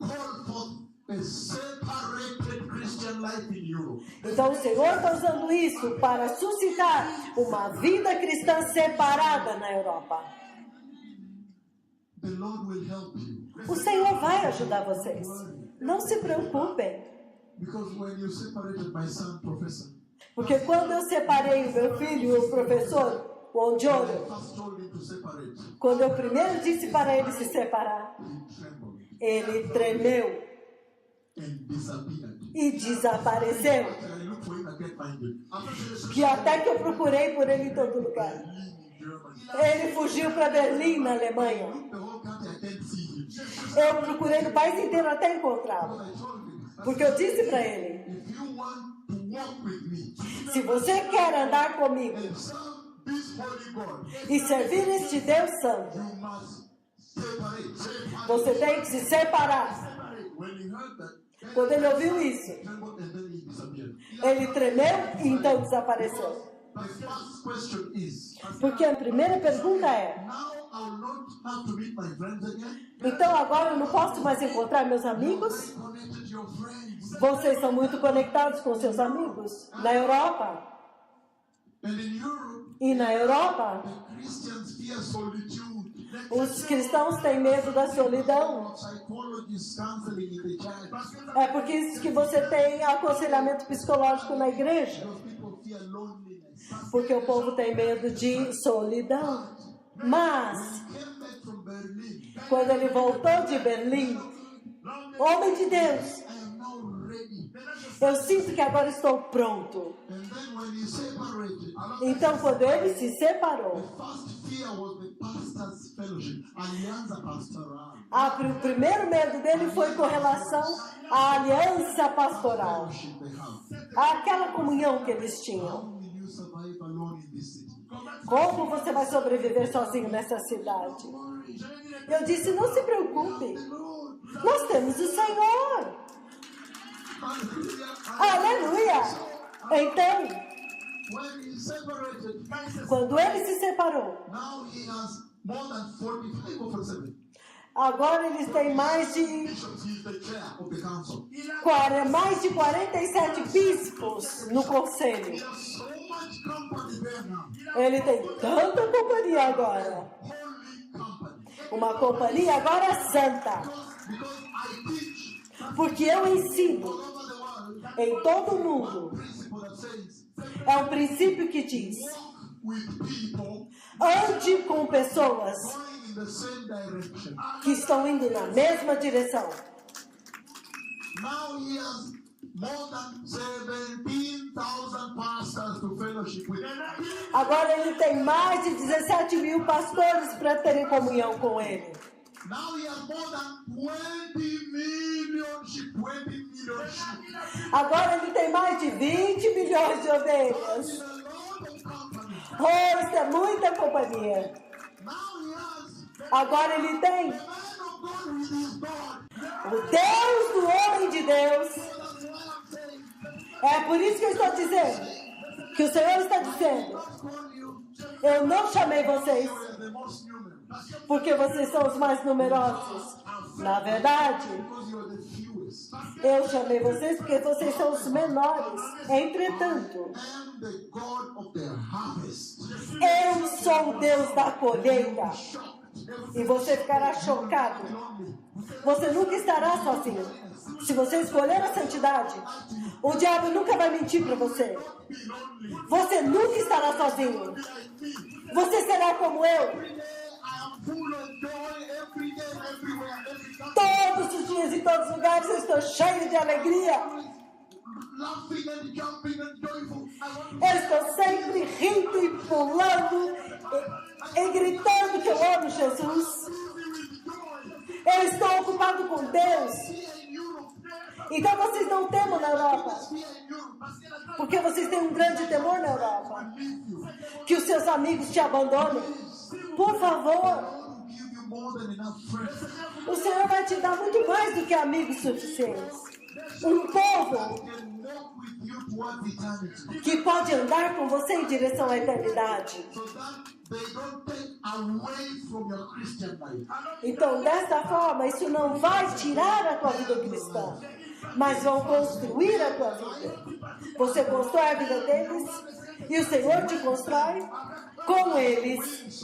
call forth a separated Christian life in Europe. Então o Senhor está usando isso para suscitar uma vida cristã separada na Europa. The Lord will help you. O Senhor vai ajudar vocês. Não se preocupem. Because when you separated my son, professor, Porque quando eu separei o meu filho, o professor, o I Onjoro, first told him to separate, quando eu primeiro disse para ele se separar, he trembled ele tremeu and disappeared. e desapareceu. I looked for him, I can't find him. After Que até que eu procurei por ele em todo lugar. Berlin, in Germany. Ele fugiu para Berlim, na Alemanha. The whole country, I can't see him. Eu procurei no país inteiro até encontrá-lo. I told him, Porque eu disse para ele, if you want to walk with me se você quer andar comigo and serve this holy God, e servir este Deus Santo, you must separate. você tem que se separar. Separate. When he heard that, Quando ele ouviu isso, he trembled and then he disappeared. ele tremeu e então desapareceu. My first question is, Porque a primeira pergunta é, now I will not have to meet my friends again. então agora eu não posso mais encontrar meus amigos? Connected to your friends. Vocês são muito conectados com seus amigos na Europa. And in Europe, E na Europa, the Christians fear solitude. os cristãos têm medo da solidão. Psychologists counseling in the church. É por isso que você tem aconselhamento psicológico na igreja. Those people fear loneliness. Porque o povo tem medo de solidão. Mas, He came back from Berlin. quando ele voltou de Berlim, homem de Deus, I am now ready. eu sinto que agora estou pronto. And then when he separated, Então, quando ele se separou, the first fear was the pastor's fellowship, Alianza Pastoral. o primeiro medo dele foi com relação à aliança pastoral, Fellowship they have. àquela comunhão que eles tinham. How will you survive alone in this city? Como você vai sobreviver sozinho nessa cidade? Eu disse, não se preocupe, Lord, nós temos o Senhor. hallelujah. Aleluia! Então, When he separated, quando ele se separou, now he has more than 45 or 47 agora eles têm mais de bishops. He is the chair of the council. 47 bispos no He conselho. has so much company there now. Ele tem tanta companhia agora. Holy company. Uma companhia agora santa. Because I teach Porque eu ensino all over the world em todo o mundo. principle that says É um princípio que diz: walk with people ande com pessoas going in the same direction. que estão indo na mesma direção. Now he has more than 17,000 pastors to fellowship with. Agora ele tem mais de 17 mil pastores para terem comunhão com ele. Now he has more than 20 million sheep. 20 million sheep. Agora ele tem mais de 20 milhões de ovelhas. It's a lot of company. Oh, isso é muita companhia. Now he has Agora ele tem the man of God with his God. o Deus do homem de Deus. That's why I'm saying, É por isso que eu estou dizendo, que o Senhor está dizendo, God call you. eu não chamei vocês You are the most numerous. porque vocês são os mais numerosos. Na verdade, Because you are the fewest. eu chamei vocês porque vocês são os menores. Entretanto, I am the God of the harvest. eu sou o Deus da colheita. Shocked. E você ficará chocado. Lonely. Você nunca estará sozinho. Se você escolher a santidade, o diabo nunca vai mentir para você. Be lonely. Você nunca estará sozinho. Be like me. Você será como eu. Every day I am full of joy. Every day, everywhere, every time. Todos os dias, em todos os lugares, eu estou cheio de alegria. Laughing and jumping and joyful. I want Eu estou sempre rindo e pulando e gritando que eu amo Jesus. to be with joy. Eu estou ocupado com Deus. Here in Europe. Então vocês não temam na Europa. Here in Europe. Porque vocês têm um grande temor na Europa. Leave you. Que os seus amigos te abandonem. Por favor, God will give you more than enough friends. o Senhor vai te dar muito mais do que amigos suficientes. Um povo walk with you towards eternity. que pode andar com você em direção à eternidade. So that they don't take away from your Christian life. Então, dessa forma, isso não vai tirar a tua vida cristã, mas vão construir a tua vida. Você constrói a vida deles e o Senhor te constrói com eles,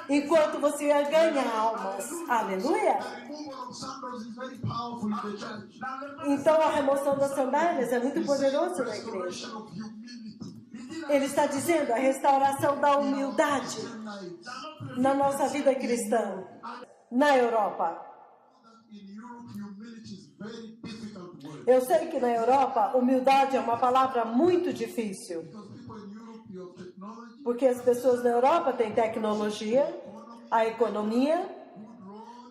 enquanto você ganha almas. Aleluia! The removal of sandals is very powerful in the church. Então, a remoção das sandálias é muito poderoso na igreja. Restoration of humility. Ele está dizendo a restauração da humildade na nossa vida cristã. Na Europa. In Europe, humility is very difficult word. Eu sei que na Europa, humildade é uma palavra muito difícil. Because people in Europe, you have technology, Porque as pessoas na Europa têm tecnologia, a economia,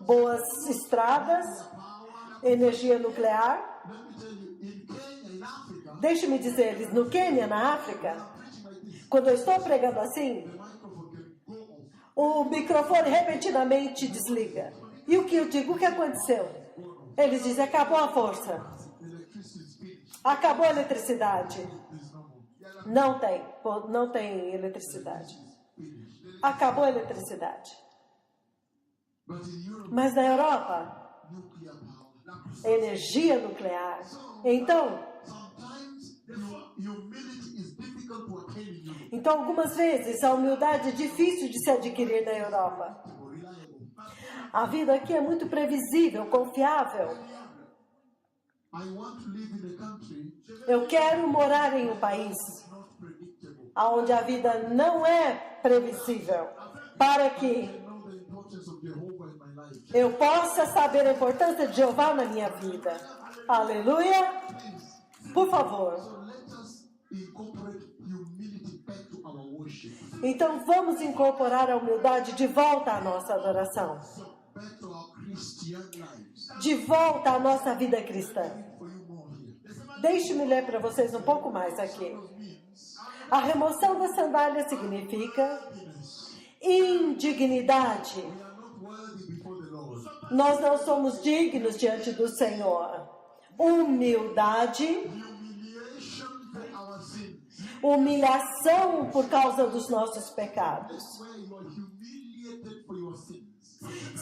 boas estradas, energia nuclear. let me tell you, in Kenya, in Africa, Deixe-me dizer-lhes, no Quênia, na África, quando eu estou pregando assim, the microphone can go off. o microfone repentinamente desliga. E o que eu digo? O que aconteceu? Eles dizem, acabou a força. Electricity is finished. Acabou a eletricidade. There's no more. Não tem eletricidade. Finished. Acabou a eletricidade. But in Europe, Mas na Europa, nuclear power. energia nuclear. Então, Sometimes humility is difficult to attain in Europe. então, algumas vezes, a humildade é difícil de se adquirir na Europa. Or reliable. A vida aqui é muito previsível, confiável. I want to live in a country Eu quero morar em um país not predictable. onde a vida não é previsível, para que I know the importance of Jehovah in my life. eu possa saber a importância de Jeová na minha vida. Aleluia! Por favor. So let us incorporate humility back to our worship. Então vamos incorporar a humildade de volta à nossa adoração, Back to our Christian lives. de volta à nossa vida cristã. For you more here. Deixe-me ler para vocês um pouco mais aqui. A remoção da sandália significa indignidade. We are not worthy before the Lord. Nós não somos dignos diante do Senhor. Humildade, Humiliation for our sins. humilhação por causa dos nossos pecados. Where you are humiliated for your sins.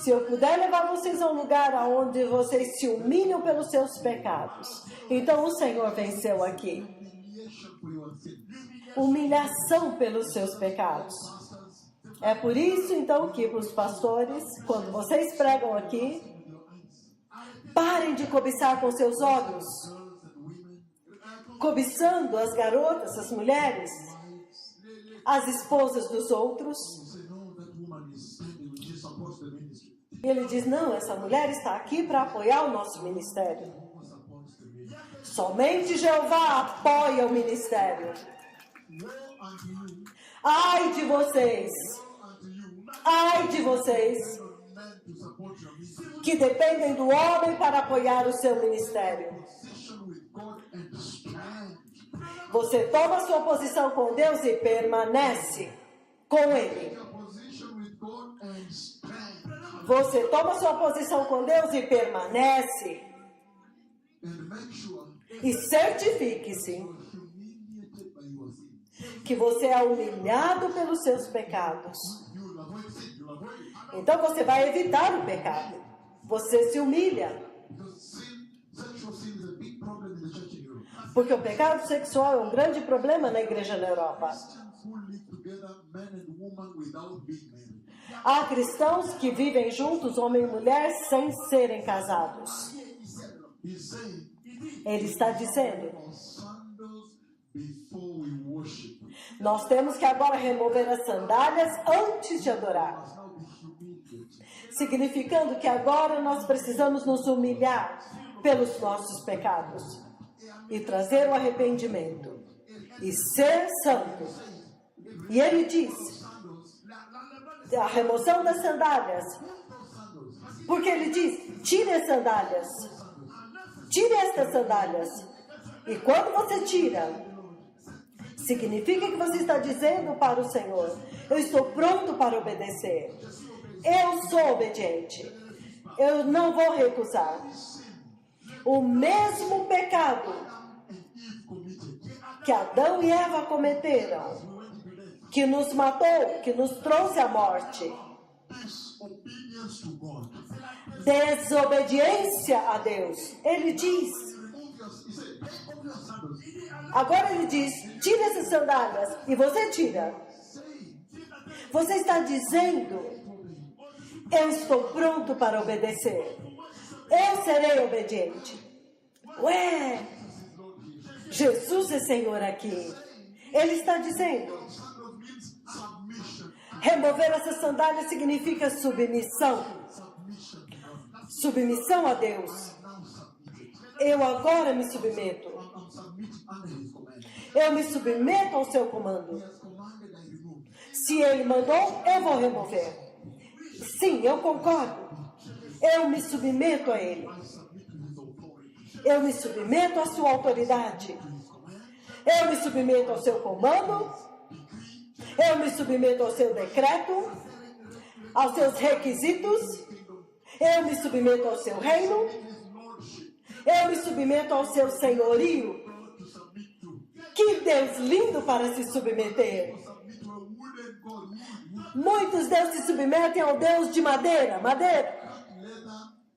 Se eu puder levar vocês a um lugar onde vocês se humilham pelos seus pecados, então o Senhor venceu aqui. Humiliation for your sins. Humilhação pelos seus pecados. Pastors, É por isso, então, que os pastores, quando vocês pregam aqui, with your eyes. parem de cobiçar com seus olhos, Girls and women. cobiçando as garotas, as mulheres, as esposas dos outros. You say, no, that woman is standing. She supports the ministry. E ele diz, não, essa mulher está aqui para apoiar o nosso ministério. Who supports the ministry? Somente Jeová apoia o ministério. Woe unto you. Ai de vocês, Woe unto you. ai de vocês, On men to support your ministry. que dependem do homem para apoiar o seu ministério. Position with God and stand. Você toma sua posição com Deus e permanece com Ele. Your position with God and stand. Você toma sua posição com Deus e permanece. And make sure E certifique-se you are humiliated by your sin. que você é humilhado pelos seus pecados. You will avoid sin. You will avoid it. Então você vai evitar o pecado. Você se humilha. Because sexual sin is a big problem in the church in Europe. Porque o pecado sexual é um grande problema na igreja na Europa. Christians who live together, man and woman, without being married. Há cristãos que vivem juntos, homem e mulher, sem serem casados. He's saying, Ele está dizendo, our sandals before we worship. nós temos que agora remover as sandálias antes de adorar. Must now be humiliated. Significando que agora nós precisamos nos humilhar pelos nossos pecados e trazer o arrependimento e ser santo. E ele diz, a remoção das sandálias, porque ele diz, tire as sandálias, tire estas sandálias. E quando você tira, significa que você está dizendo para o Senhor, eu estou pronto para obedecer. Eu sou obediente. Eu não vou recusar. O mesmo pecado que Adão e Eva cometeram, que nos matou, que nos trouxe à morte. Disobedience to God. Desobediência a Deus. Ele diz, Remove your, he said, take off your sandals. agora ele diz, tira essas sandálias, e você tira. Você está dizendo, eu estou pronto para obedecer. Eu serei obediente. Ué, Jesus é Senhor aqui. Ele está dizendo, Sandals means submission. remover essas sandálias significa submissão. Submission to God. Submissão a Deus. Now submitted. Eu agora me submeto. I'm submitting under his command. Eu me submeto ao seu comando. He has commanded, I remove. Se ele mandou, eu vou remover. Sim, eu concordo. Eu me submeto a ele. I submit to his authority. Eu me submeto à sua autoridade. His command. Eu me submeto ao seu comando. Eu me submeto ao seu decreto, aos seus requisitos. Eu me submeto ao seu reino. His lordship. Eu me submeto ao seu senhorio. God to submit to. Que Deus lindo para se submeter. Submit to a wooden God. Wood. Muitos deuses se submetem ao Deus de madeira. Madeira. Cut leather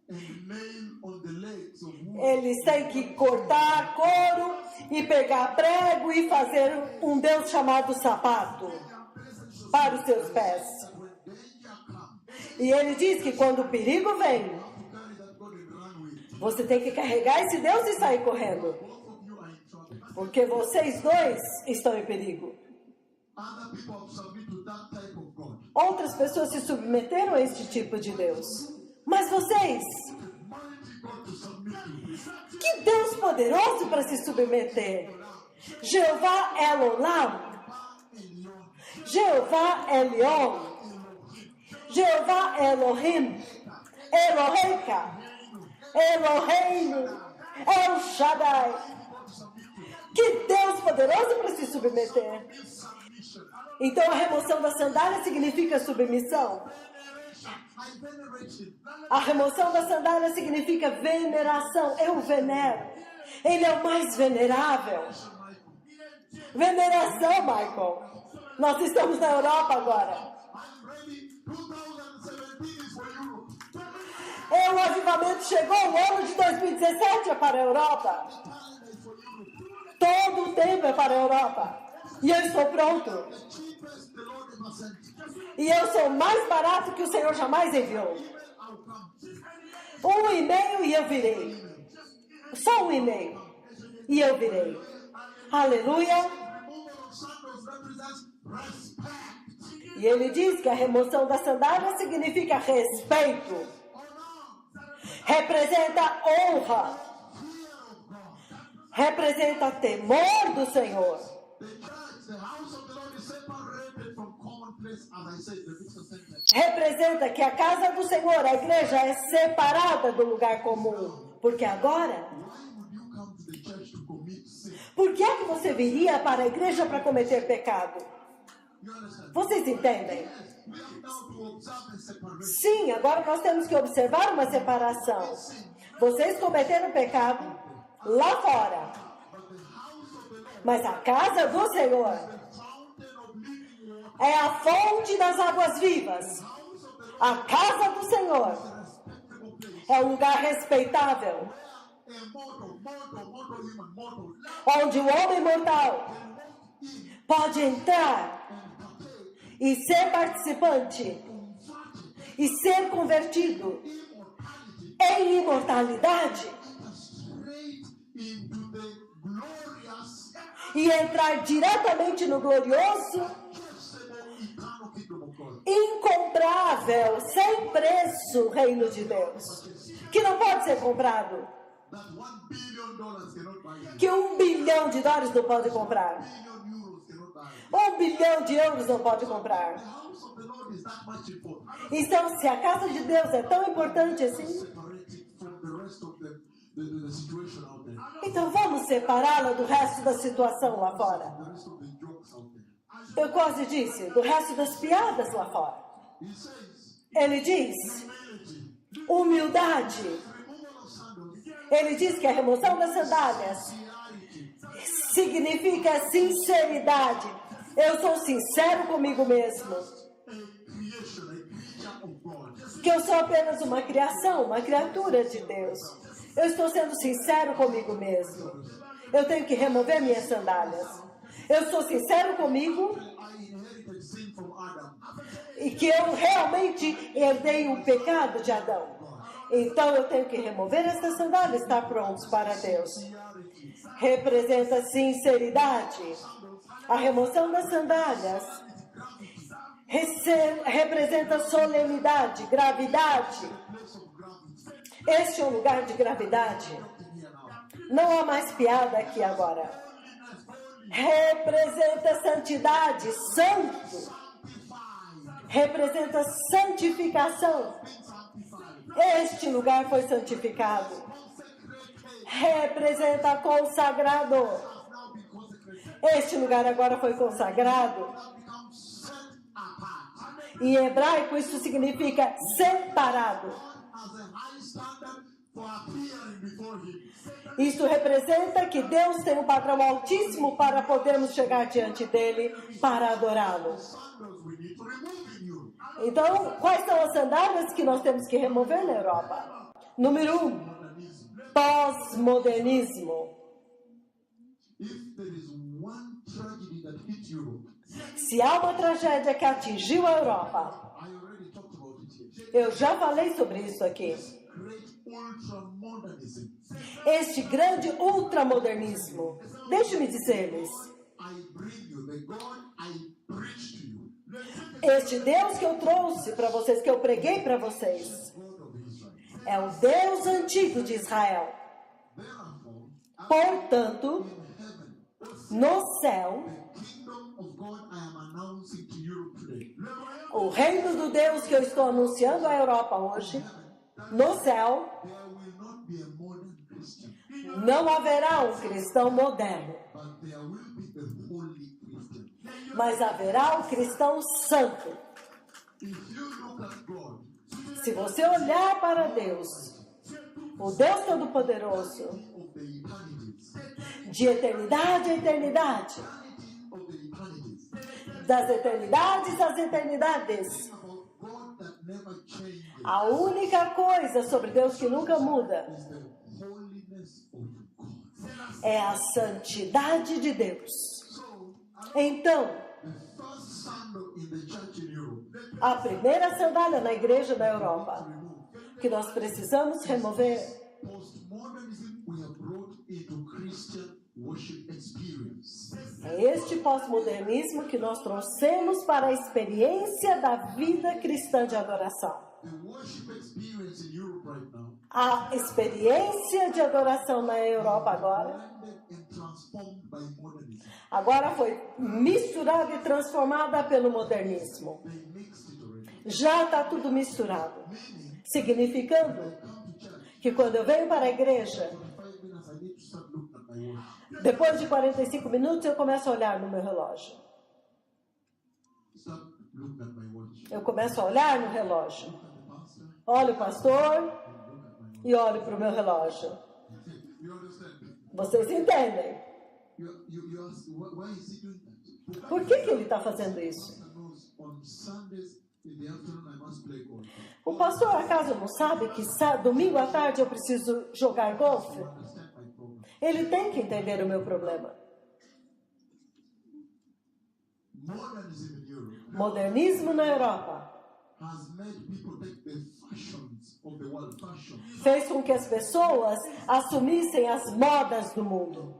and nail on the legs of wood. Eles têm que cortar couro e pegar prego e fazer um Deus chamado sapato para os seus pés. When danger comes, E ele diz que quando o perigo vem, you carry that God and run with. você tem que carregar esse Deus e sair correndo. Both of you are in trouble. Porque vocês dois estão em perigo. Other people have submitted to that type of God. Outras pessoas se submeteram a este tipo de Deus. Mas vocês, Mighty God to submit to. que Deus poderoso para se submeter. Jeová Elolam, Jeová Elion, Jeová Elohim, Eloheika, Eloheinu, El Shaddai. Que Deus poderoso para se submeter. Então a remoção da sandália significa submissão. I venerate him. A remoção da sandália significa veneração. Eu o venero. Ele é o mais venerável. Veneração, Michael. Nós estamos na Europa agora. I'm ready. 2017 is for Europe. O avivamento chegou, o ano de 2017 é para a Europa. Time is for Europe. Todo o tempo é para a Europa. E eu estou pronto. The cheapest the Lord ever sent. E eu sou mais barato que o Senhor jamais enviou. I'll come. 1 e-mail e eu virei. Só 1 e-mail. E eu virei. Aleluia. Removal of sandals represents respect. E ele diz que a remoção da sandália significa respeito. Representa honra. Representa temor do Senhor. The church, the house of the Lord is separated from common place, as I said, the Victor sentence. Representa que a casa do Senhor, a igreja, é separada do lugar comum. Porque agora, Why would you come to the church to commit sin? por que é que você viria para a igreja para cometer pecado? You understand? Vocês entendem? We have now to observe the separation. Sim, agora nós temos que observar uma separação. Vocês cometeram pecado lá fora. But the house of the Lord, Mas a casa do Senhor the fountain of living water, é a fonte das águas vivas. house of the Lord, A casa do Senhor respectable place. é um lugar respeitável, A mortal human, mortal, onde o homem mortal pode entrar e ser participante e ser convertido em imortalidade straight into the glorious, e entrar diretamente no glorioso, accessible, eternal kingdom of God. incomprável, sem preço reino de Deus, que não pode ser comprado, That $1 billion cannot buy it. que $1 bilhão não pode comprar, €1 billion cannot buy it. €1 bilhão não pode comprar. The house of the Lord is that much important. Então, se a casa de Deus é tão importante assim, Separate it from the rest of the situation out there. então vamos separá-la do resto da situação lá fora. The rest of the jokes out there. Eu quase disse, do resto das piadas lá fora. He says, Ele diz, humility, humildade. removal of sandals, Ele diz que a remoção das sandálias sincerity, significa sinceridade. Eu sou sincero comigo mesmo. Que eu sou apenas uma criação, uma criatura de Deus. Eu estou sendo sincero comigo mesmo. Eu tenho que remover minhas sandálias. Eu sou sincero comigo e que eu realmente herdei o pecado de Adão. Então eu tenho que remover essas sandálias e estar prontos para Deus. Representa sinceridade. A remoção das sandálias representa solenidade, gravidade. Este é um lugar de gravidade. Não há mais piada aqui agora. Representa santidade, santo. Representa santificação. Este lugar foi santificado. Representa consagrado. Este lugar agora foi consagrado. Em hebraico isso significa separado. Isso representa que Deus tem um padrão altíssimo para podermos chegar diante dele para adorá-lo. Então, quais são as sandálias que nós temos que remover na Europa? Número 1, pós-modernismo. Se há uma tragédia que atingiu a Europa, eu já falei sobre isso aqui. Este grande ultramodernismo, deixe-me dizer-lhes, este Deus que eu trouxe para vocês, que eu preguei para vocês, é o Deus antigo de Israel. Portanto, no céu, o reino do Deus que eu estou anunciando à Europa hoje, no céu, não haverá um cristão moderno, mas haverá um cristão santo. Se você olhar para Deus, o Deus Todo-Poderoso, de eternidade a eternidade, das eternidades às eternidades, a única coisa sobre Deus que nunca muda é a santidade de Deus. Então, a primeira sandália na igreja da Europa que nós precisamos remover é este pós-modernismo que nós trouxemos para a experiência da vida cristã de adoração. A experiência de adoração na Europa agora foi misturada e transformada pelo modernismo. Já está tudo misturado, significando que quando eu venho para a igreja, depois de 45 minutos eu começo a olhar no meu relógio. Eu começo a olhar no relógio. Olho o pastor e olho para o meu relógio. Vocês entendem? Por que ele está fazendo isso? O pastor acaso não sabe que domingo à tarde eu preciso jogar golfe? Ele tem que entender o meu problema. Modernismo na Europa fez com que as pessoas assumissem as modas do mundo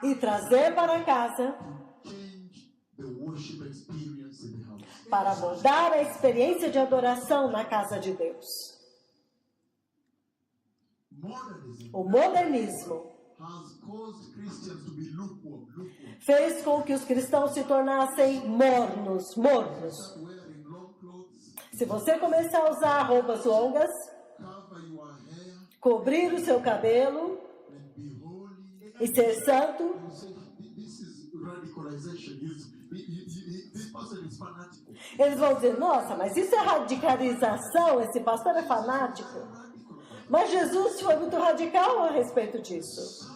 e trazer para casa para mudar a experiência de adoração na casa de Deus. O modernismo fez com que os cristãos se tornassem mornos. Se você começar a usar roupas longas, cobrir o seu cabelo e ser santo, eles vão dizer, nossa, mas isso é radicalização, esse pastor é fanático. Mas Jesus foi muito radical a respeito disso.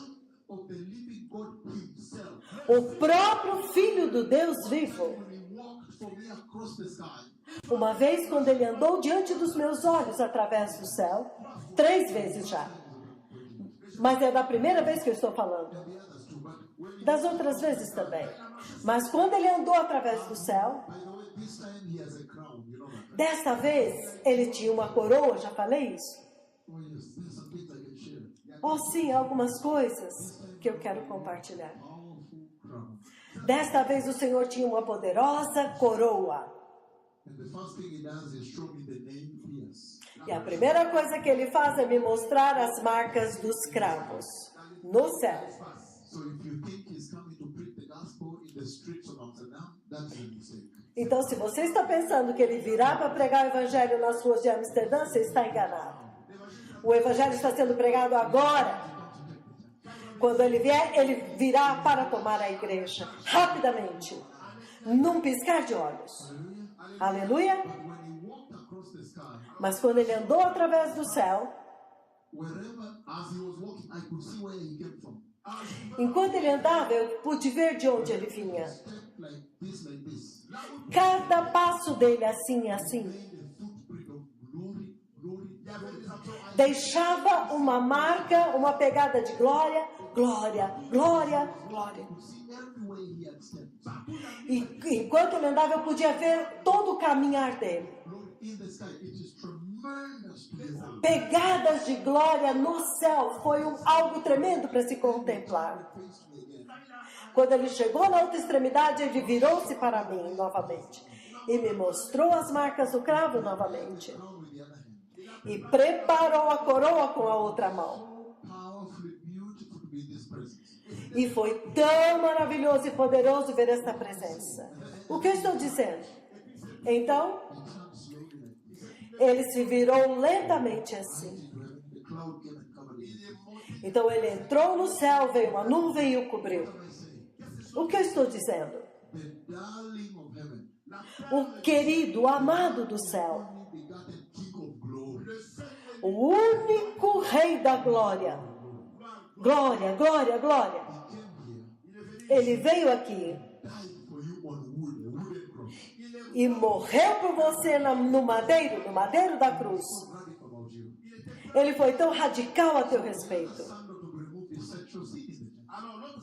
O próprio Filho do Deus vivo. when he walked for me across the sky, Uma vez, quando ele andou diante dos meus olhos através do céu, 3 vezes já. Mas é da primeira vez que eu estou falando. the others too, but when he, Das outras vezes também. Mas quando ele andou através do céu, by the way, this time he has a crown, you know that. desta vez ele tinha uma coroa, já falei isso? Oh yes, there's some things I can share. Yeah, Oh sim, algumas coisas que eu quero compartilhar. powerful crown. Desta vez o Senhor tinha uma poderosa coroa. And the first thing he does is show me the name Pierce. E a primeira coisa que ele faz é me mostrar as marcas dos cravos no céu. So if you think he's coming to preach the gospel in the streets of Amsterdam, that's a mistake. Então, se você está pensando que ele virá para pregar o evangelho nas ruas de Amsterdã, você está enganado. O evangelho está sendo pregado agora. Quando ele vier, ele virá para tomar a igreja, rapidamente, num piscar de olhos. Aleluia! But when he walked across the sky, Mas quando ele andou através do céu, wherever, as he was walking, I could see where he came from. enquanto ele andava, eu pude ver de onde ele vinha. Step like this. Cada passo dele assim, assim, Made a footprint of glory. deixava uma marca, uma pegada de glória, glória, glória, glória. could see everywhere he had stepped. E enquanto ele andava, eu podia ver todo o caminhar dele. Glory in the sky. It is tremendous to behold. Pegadas de glória no céu, foi algo tremendo para se contemplar. Faced me again. Quando ele chegou na outra extremidade, ele virou-se para mim novamente e me mostrou as marcas do cravo novamente. Crown with the other hand. E preparou a coroa com a outra mão. Powerfully beautiful to be in this presence. E foi tão maravilhoso e poderoso ver esta presença. O que eu estou dizendo? Então, He turned slowly like this. ele se virou lentamente assim. Into heaven. The cloud came and covered him. Então ele entrou no céu, veio uma nuvem e o cobriu. What am I saying? O que eu estou dizendo? The darling of heaven. O querido, o amado do céu. Only begotten King of glory. O único Rei da glória. Glória, glória, glória. He came here. Ele veio aqui Died for you on wood, a wooden cross. e morreu por você no madeiro da cruz. Radical about you. Ele foi tão radical a teu respeito. Sandal to remove the sexual sin in the church.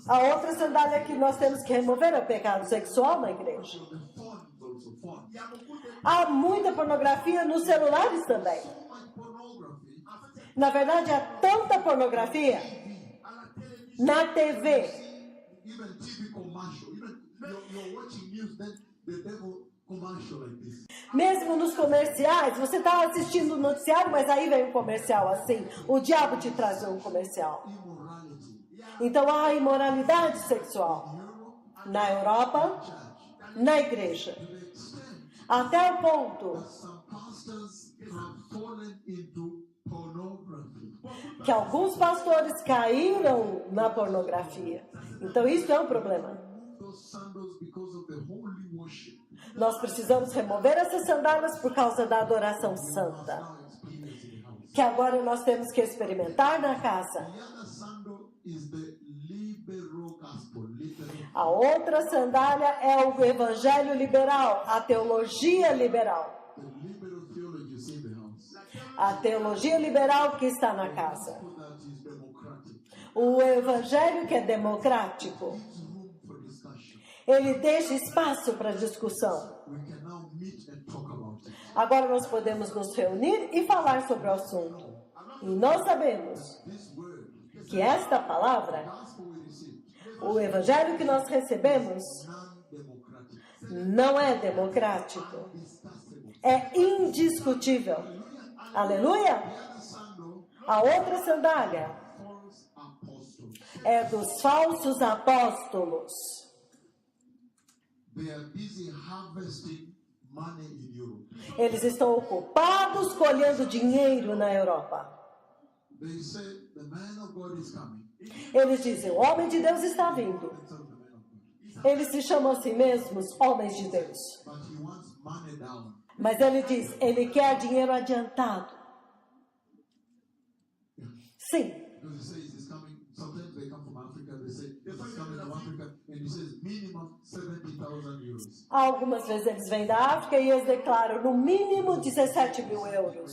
A outra sandália que nós temos que remover é o pecado sexual na igreja. So the phones also phones. Há muita pornografia nos celulares também. So much pornography. Na verdade, há tanta pornografia na TV. Even TV commercial. Even you're watching news, then the devil commercial like this. Mesmo nos comerciais, você está assistindo o noticiário, mas aí vem um comercial assim. O diabo te traz um comercial. Immorality. Então há imoralidade sexual na Europa, na igreja. To the extent Até o ponto that some pastors have fallen into pornography. que alguns pastores caíram na pornografia. Então isso é um problema. Those sandals because of the holy worship. Nós precisamos remover essas sandálias por causa da adoração santa, Now experience in the house. que agora nós temos que experimentar na casa. The other sandal is the liberal gospel. Liberal. A outra sandália é o evangelho liberal, a teologia liberal. The liberal theology is in the house. A teologia liberal que está na casa. So that is democratic. O evangelho que é democrático. Gives room for discussion. Ele deixa espaço para discussão. We can now meet and talk about it. Agora nós podemos nos reunir e falar sobre o assunto. E nós sabemos This word, que esta the palavra, gospel we receive, o evangelho que nós recebemos, non-democratic. não é democrático. Discussable. É indiscutível. Aleluia! The other sandal, A outra sandália false apostles. é dos falsos apóstolos. They are busy harvesting money in Europe. Eles estão ocupados colhendo dinheiro na Europa. They say the man of God is coming. Eles dizem, o homem de Deus está vindo. That's not the man of God. Eles se chamam a si mesmos homens de Deus. But he wants money down. Mas ele diz, ele quer dinheiro adiantado. Yeah. Sim, Because he says he's coming. Sometimes they come from Africa. They say They first come in Africa and it says minimum 70,000 euros. Algumas vezes eles vêm da África e eles declaram no mínimo 17 mil euros.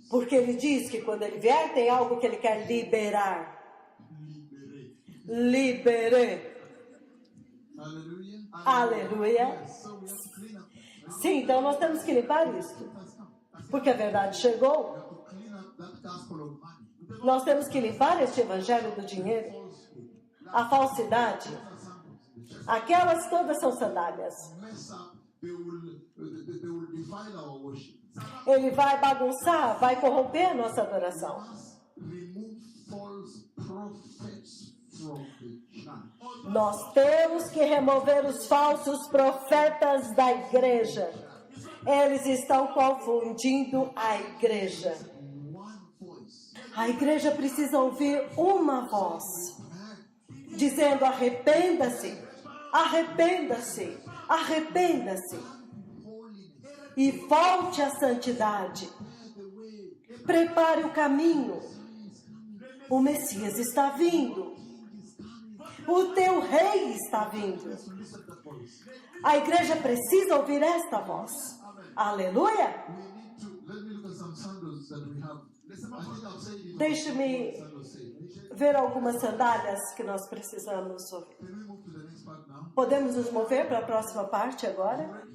Porque ele diz que quando ele vier tem algo que ele quer liberar. Liberei. Aleluia. Sim, então nós temos que limpar isso. Porque a verdade chegou. Nós temos que limpar este evangelho do dinheiro. A falsidade. Aquelas todas são sandálias. Ele vai bagunçar, vai corromper a nossa adoração. Nós temos que remover os falsos profetas da igreja. Eles estão confundindo a igreja. A igreja precisa ouvir uma voz, dizendo: arrependa-se, arrependa-se, arrependa-se. E volte à santidade. Prepare o caminho. O Messias está vindo. O teu rei está vindo. A igreja precisa ouvir esta voz. Aleluia! Deixe-me ver algumas sandálias que nós precisamos ouvir. Podemos nos mover para a próxima parte agora?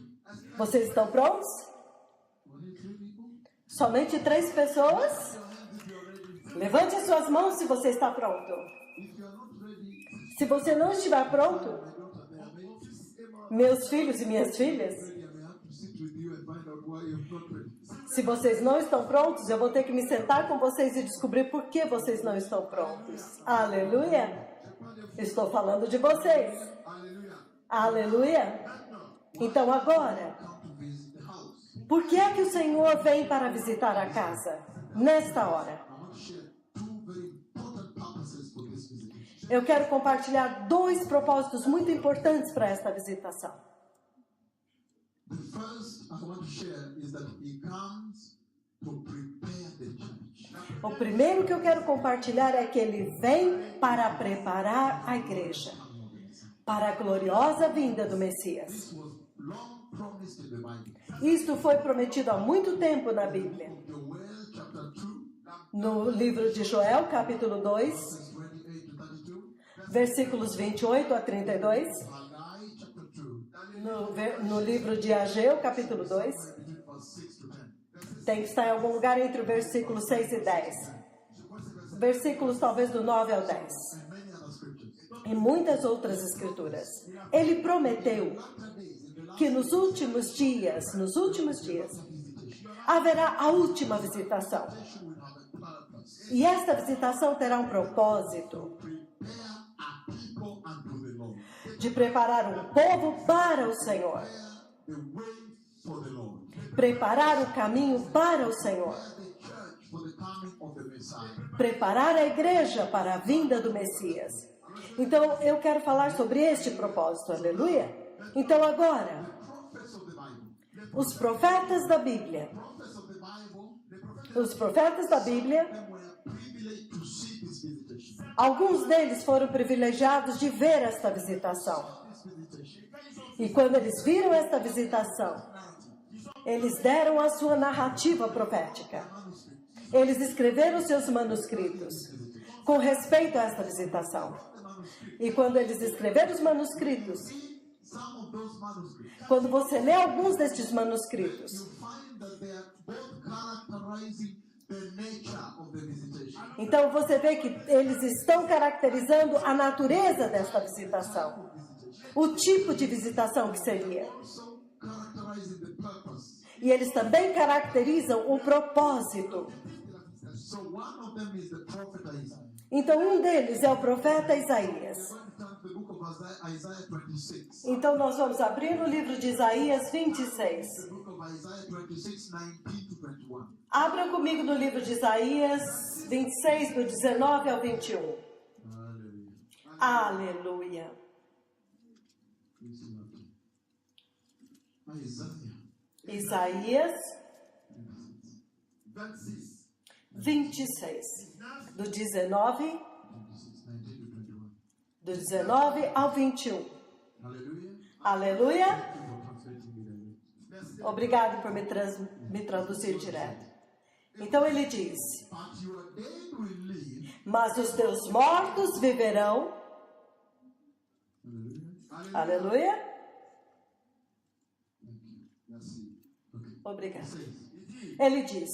Vocês estão prontos? Somente 3 pessoas? Levante suas mãos se você está pronto. Se você não estiver pronto, meus filhos e minhas filhas, se vocês não estão prontos, eu vou ter que me sentar com vocês e descobrir por que vocês não estão prontos. Aleluia! Estou falando de vocês. Aleluia! Então agora, por que é que o Senhor vem para visitar a casa nesta hora? Eu quero compartilhar 2 propósitos muito importantes para esta visitação. O primeiro que eu quero compartilhar é que ele vem para preparar a igreja para a gloriosa vinda do Messias. Isto foi prometido há muito tempo na Bíblia. No livro de Joel, capítulo 2, versículos 28 a 32. No livro de Ageu, capítulo 2. Tem que estar em algum lugar entre o versículo 6 e 10. Versículos talvez do 9 ao 10. E muitas outras escrituras. Ele prometeu que nos últimos dias, haverá a última visitação. E esta visitação terá um propósito de preparar um povo para o Senhor. Preparar o caminho para o Senhor. Preparar a igreja para a vinda do Messias. Então, eu quero falar sobre este propósito, aleluia? Então, agora, os profetas da Bíblia, alguns deles foram privilegiados de ver esta visitação. E quando eles viram esta visitação, eles deram a sua narrativa profética. Eles escreveram seus manuscritos com respeito a esta visitação. E quando eles escreveram os manuscritos, quando você lê alguns destes manuscritos, então você vê que eles estão caracterizando a natureza desta visitação. O tipo de visitação que seria. E eles também caracterizam o propósito. Então um deles é o profeta Isaías. Então nós vamos abrir no livro de Isaías 26. Abra comigo no livro de Isaías 26, do 19 ao 21. Aleluia. Isaías 26, do 19 do 19 ao 21. Hallelujah. Aleluia. Thank you for translating me directly. Verse 7. Obrigado por me traduzir direto. Então ele diz: But your dead will live. mas os teus mortos viverão. Hallelujah. Aleluia. Thank you. Merci. Okay. Obrigado. It says, Ele diz,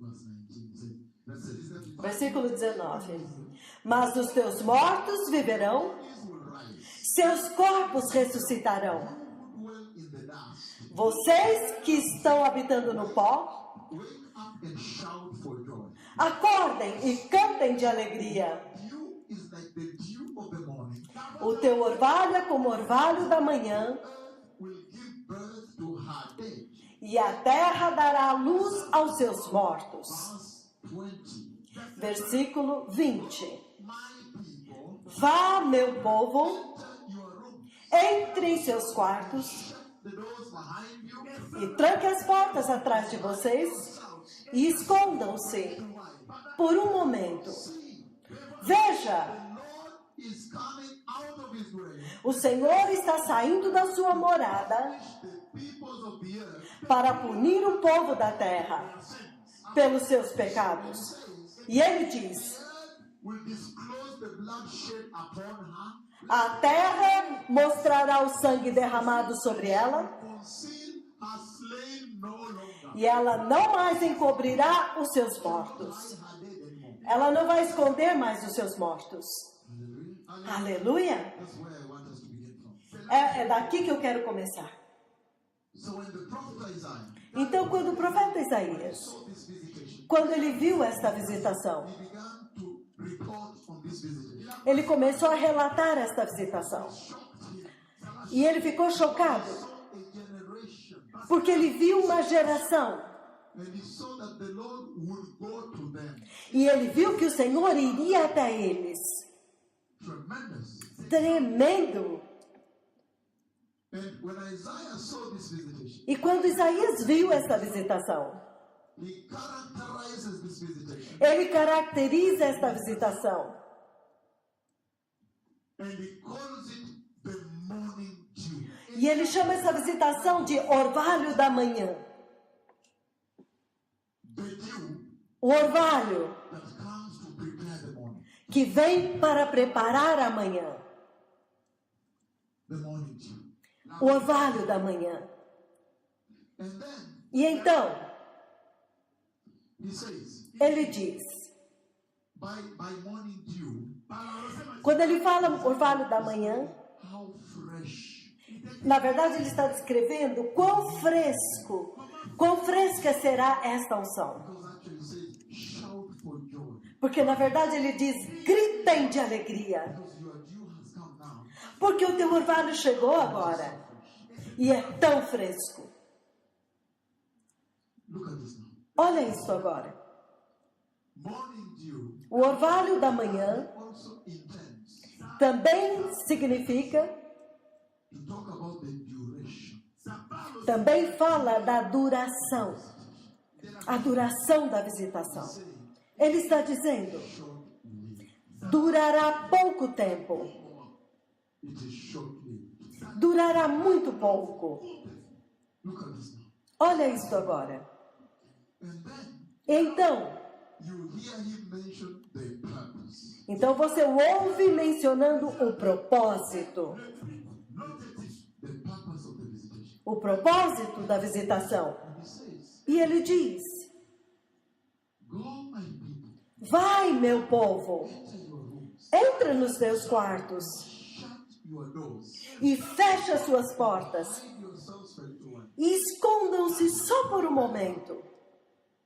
verse 19. Verse 19. versículo 19: mas os teus mortos viverão, Bodies will rise. seus corpos ressuscitarão. Who dwell in the dust. Vocês que estão habitando no pó, Wake up and shout for joy. acordem e cantem de alegria. Dew is like the dew of the morning. O teu orvalho é como o orvalho da manhã, Will give birth to her dead. e a terra dará luz aos seus mortos. Verse 20. Versículo 20: My people, vá, meu povo, enter your rooms. entre em seus quartos Shut the doors behind you. e tranque as portas atrás de vocês e escondam-se por um momento. Veja, The Lord is coming out of his grave. o Senhor está saindo da sua morada The peoples of the earth para punir o povo da terra pelos seus pecados. E ele diz: will disclose the bloodshed upon her. a terra mostrará o sangue derramado sobre ela, Conceal her slain no longer. e ela não mais encobrirá os seus mortos. Her dead anymore. Ela não vai esconder mais os seus mortos. Hallelujah. Aleluia! That's where I want us to begin from. É daqui que eu quero começar. So when the prophet Isaiah Então, quando o profeta Isaías, saw this visitation, quando ele viu esta visitação, he began to report on this visitation. ele começou a relatar esta visitação. Shocked him. E ele ficou chocado, Saw a generation, porque ele viu uma geração. and he saw that the Lord would go to them. E ele viu que o Senhor iria até eles. Tremendous. Tremendo! And when Isaiah saw this visitation, E quando Isaías viu esta visitação, he characterizes this visitation ele caracteriza esta visitação. and he calls it the morning dew. E ele chama essa visitação de orvalho da manhã. The dew O orvalho that comes to prepare the morning. que vem para preparar a manhã. The morning dew. O orvalho da manhã. And then E então, he says, ele diz, by morning dew, quando ele fala orvalho da manhã, how fresh. na verdade ele está descrevendo quão fresca será esta unção. Because actually it says, shout for joy. Porque na verdade ele diz, gritem de alegria. Because your dew has come now. Porque o teu orvalho chegou agora. E é tão fresco. Look at this now. Olha isso agora. Morning dew O orvalho da manhã also intends também significa, to talk about the duration. também fala da duração. A duração da visitação. Ele está dizendo, Short-lived. durará pouco tempo. It is short-lived. Durará muito pouco. Look at this now. Olha isso agora. And then Então, you hear him mention the purpose. então você o ouve mencionando o propósito. The purpose of the visitation. O propósito da visitação. And he says, E ele diz, go my people, vai, meu povo, enter your rooms, entra nos teus quartos shut your doors, e fecha suas portas hide yourselves for a little while. e escondam-se só por um momento.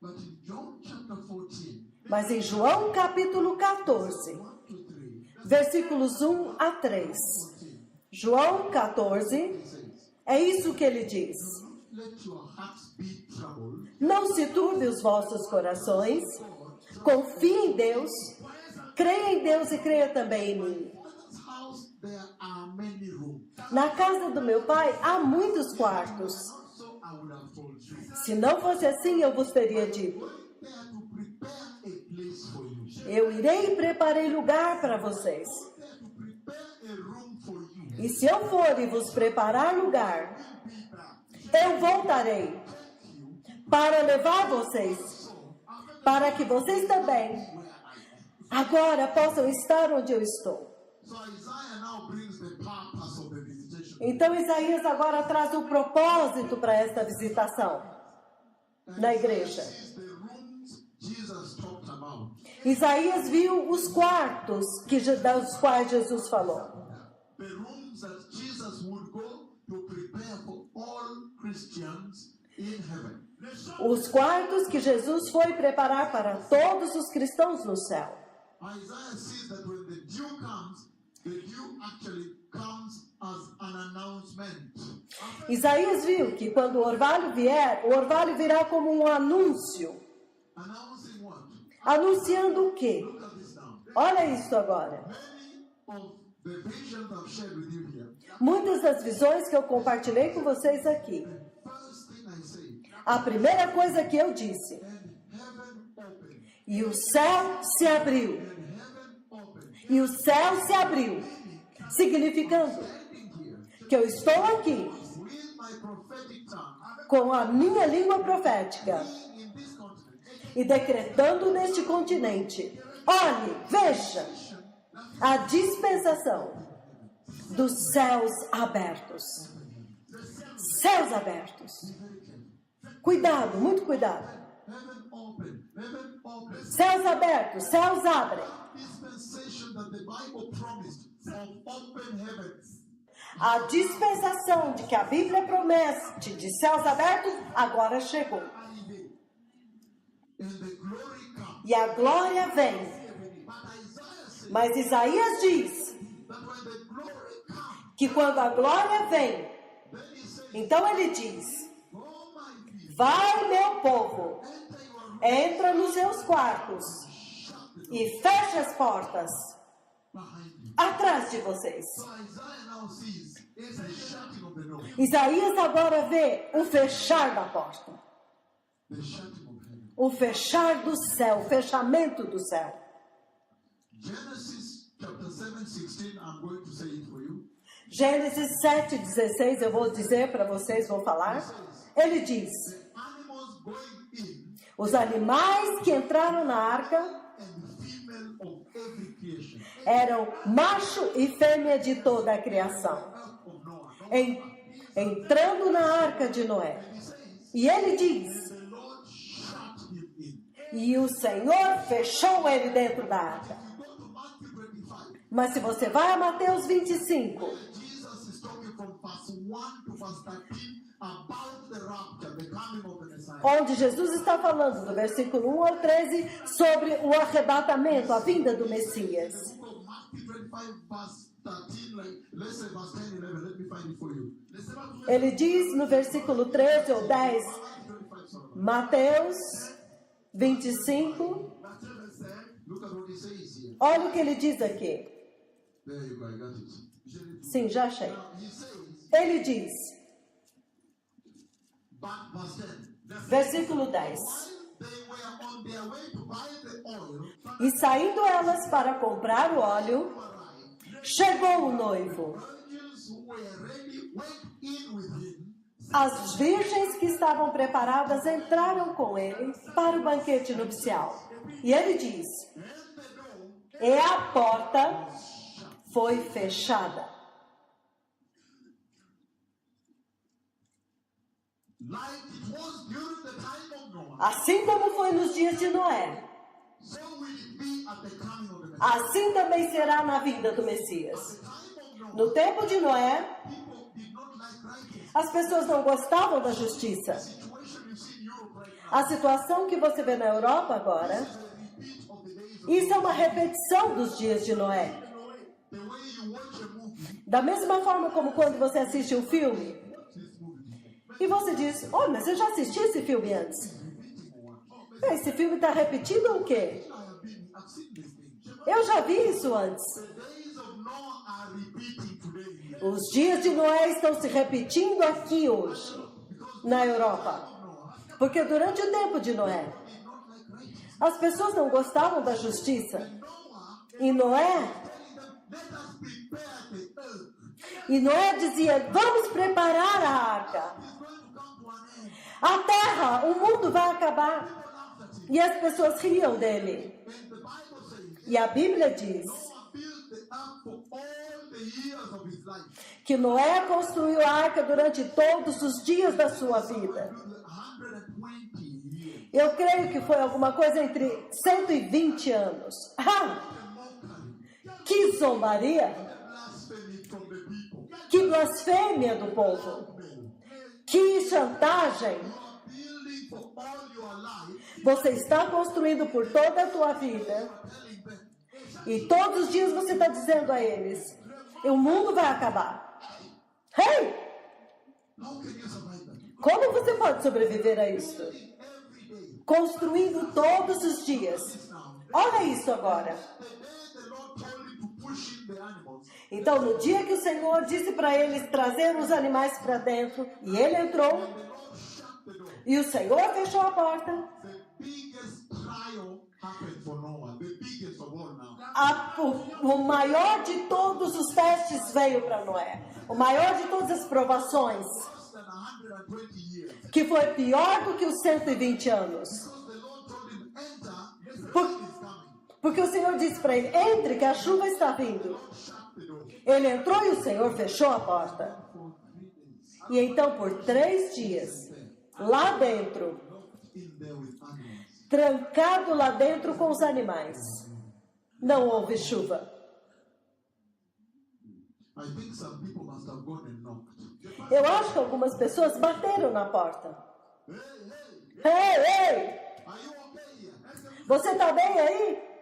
But in John chapter 14, Mas em João capítulo 14, 1 to 3, versículos 1 a 3, 14, João 14, he says, é isso que ele diz. let your hearts be troubled. Não se turbe os vossos corações, confie em Deus, creia em Deus e creia também em mim. In this house there are many rooms. Na casa do meu pai há muitos quartos. Not so I would have told you. Se não fosse assim, eu vos teria dito. Going there to prepare a place for you. Eu irei e preparei lugar para vocês. There to prepare a room for you. E se eu for e vos preparar lugar, Be back. eu voltarei para levar vocês, para que vocês também agora possam estar onde eu estou. So Isaiah now brings the purpose of the visitation. Então Isaías agora traz o propósito para esta visitação na igreja. This is the rooms Jesus talked about. Isaías viu os quartos dos quais Jesus falou. The rooms that Jesus would go to prepare for all Christians in heaven. Os quartos que Jesus foi preparar para todos os cristãos no céu. Isaiah sees that when the dew comes, the dew actually comes as an announcement. Isaías viu que quando o orvalho vier, o orvalho virá como um anúncio. Announcing what? Anunciando o quê? Look at this now. Olha isso agora. Many of the visions I've shared with you here. Muitas das visões que eu compartilhei com vocês aqui. First thing I say, A primeira coisa que eu disse, and heaven opened. e o céu se abriu. And heaven opened. E o céu se abriu, significando Standing here que eu estou aqui with my prophetic tongue, com a minha língua profética being in this continent. e decretando neste continente. Olhe, veja a dispensação dos céus abertos. Céus abertos. Cuidado, muito cuidado. Heaven opened. Heaven opened. Céus abertos, céus abrem. Dispensation that the Bible promised of open heavens. A dispensação de que a Bíblia promete de céus abertos agora chegou. Arrivé. And the glory comes. E a glória vem. But Isaiah said Mas Isaías diz that when the glory comes, que quando a glória vem, then he says, então ele diz: oh my people, vai, meu povo, enter your room, entra nos seus quartos shut the door e fecha as portas behind you. atrás de vocês. So Isaiah now sees is the shutting of the door. Isaías agora vê o fechar da porta, The shutting of heaven. o fechar do céu, o fechamento do céu. Genesis chapter 7:16, I'm going to say it for you. Gênesis 7,16, eu vou dizer para vocês, vou falar. Ele diz: The animals going in os animais que entraram na arca and the female of every creation. eram macho e fêmea de toda a criação, Ark of Noah. entrando na arca de Noé. He says, E ele diz: the Lord shut him in. e o Senhor fechou ele dentro da arca. You go to Matthew 25. Mas se você vai a Mateus 25, Jesus is talking from verse 1 to verse 13 about the rapture, the coming of the Messiah. onde Jesus está falando, do versículo 1 ao 13, sobre o arrebatamento, a vinda do Messias. The book of Matthew 25 verse 13, like, let's say verse 10, 11, let me find it for you. Ele diz no versículo 13 ou 10, Matthew 25, sorry. Mateus 25, Look at what he says here. olha o que ele diz aqui. There you go, I got it. Sim, já achei. Now, he says, Ele diz, but verse 10. versículo 10, While they were on their way to buy the oil, e saindo elas para comprar o óleo, arrived. chegou o noivo. Virgins who were ready went in with him. As virgens que estavam preparadas entraram com ele para o banquete nupcial. E ele diz, And the door e a porta foi fechada. like it was during the time of Noah, Assim como foi nos dias de Noé, so will it be at the coming of the Messiah. assim também será na vinda do Messias. At the time of Noah, No tempo de Noé, people did not like righteousness. as pessoas não gostavam da justiça. Situation you see in Europe right now A situação que você vê na Europa agora, is a repeat of the days of isso é uma repetição dos dias de Noé. the way you watch a movie. Da mesma forma como quando você assiste um filme This movie e você diz, oh, mas eu já assisti esse filme antes. repeating one. Oh, Esse filme está repetindo ou o quê? I've seen this thing. Eu já vi isso antes. The days of Noah are repeating today. Os dias de Noé estão se repetindo aqui hoje, na Europa. Porque durante o tempo de Noé, Did not like righteousness. As pessoas não gostavam da justiça. E Noé dizia, vamos preparar a arca. A terra, o mundo vai acabar. E as pessoas riam dele. E a Bíblia diz que Noé construiu a arca durante todos os dias da sua vida. Eu creio que foi alguma coisa entre 120 anos. Que zombaria! Que blasfêmia do povo! Que chantagem! Você está construindo por toda a tua vida e todos os dias você está dizendo a eles, o mundo vai acabar. Hey! Como você pode sobreviver a isso? Construindo todos os dias. Olha isso agora. Então, no dia que o Senhor disse para eles trazer os animais para dentro, e ele entrou, e o Senhor fechou a porta, o maior de todos os testes veio para Noé. O maior de todas as provações, que foi pior do que os 120 anos. Porque o Senhor disse para ele, entre que a chuva está vindo. Ele entrou e o Senhor fechou a porta. E então por 3 dias, lá dentro, trancado lá dentro com os animais, não houve chuva. Eu acho que algumas pessoas bateram na porta. Ei! Você está bem aí?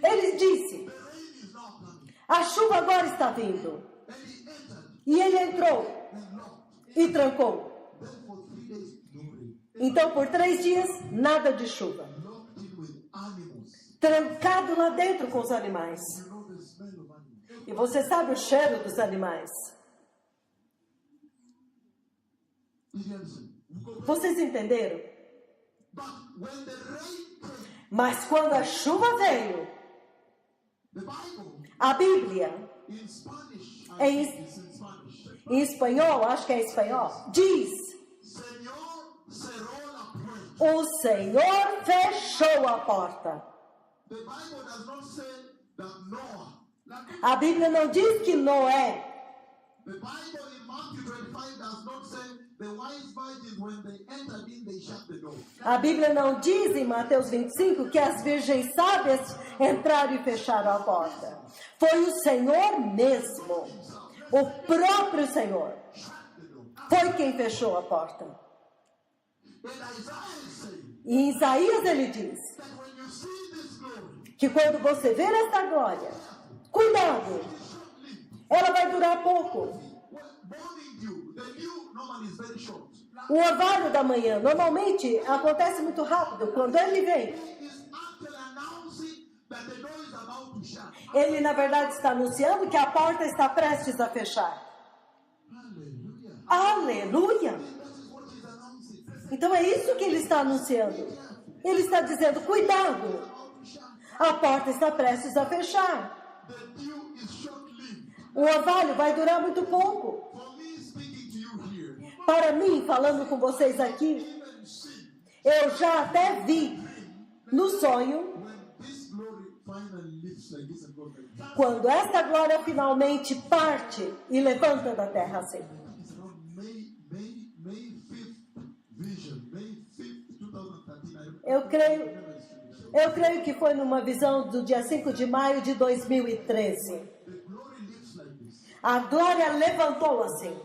Ele disse, a chuva agora está vindo. E ele entrou e trancou. Então, por 3 dias, nada de chuva. Trancado lá dentro com os animais. E você sabe o cheiro dos animais. Vocês entenderam? Mas quando a chuva veio, a Bíblia, em espanhol, acho que é espanhol, diz, o Senhor fechou a porta. A Bíblia não diz que Noé. A Bíblia não diz em Mateus 25 que as virgens sábias entraram e fecharam a porta. Foi o Senhor mesmo, o próprio Senhor, foi quem fechou a porta. E em Isaías ele diz que quando você ver esta glória, cuidado, ela vai durar pouco. O orvalho da manhã normalmente acontece muito rápido. Quando ele vem, ele na verdade está anunciando que a porta está prestes a fechar. Aleluia! Então é isso que ele está anunciando. Ele está dizendo, cuidado, a porta está prestes a fechar. O orvalho vai durar muito pouco. Para mim, falando com vocês aqui, eu já até vi no sonho, quando esta glória finalmente parte e levanta da terra assim. Eu creio que foi numa visão do dia 5 de maio de 2013. A glória levantou assim.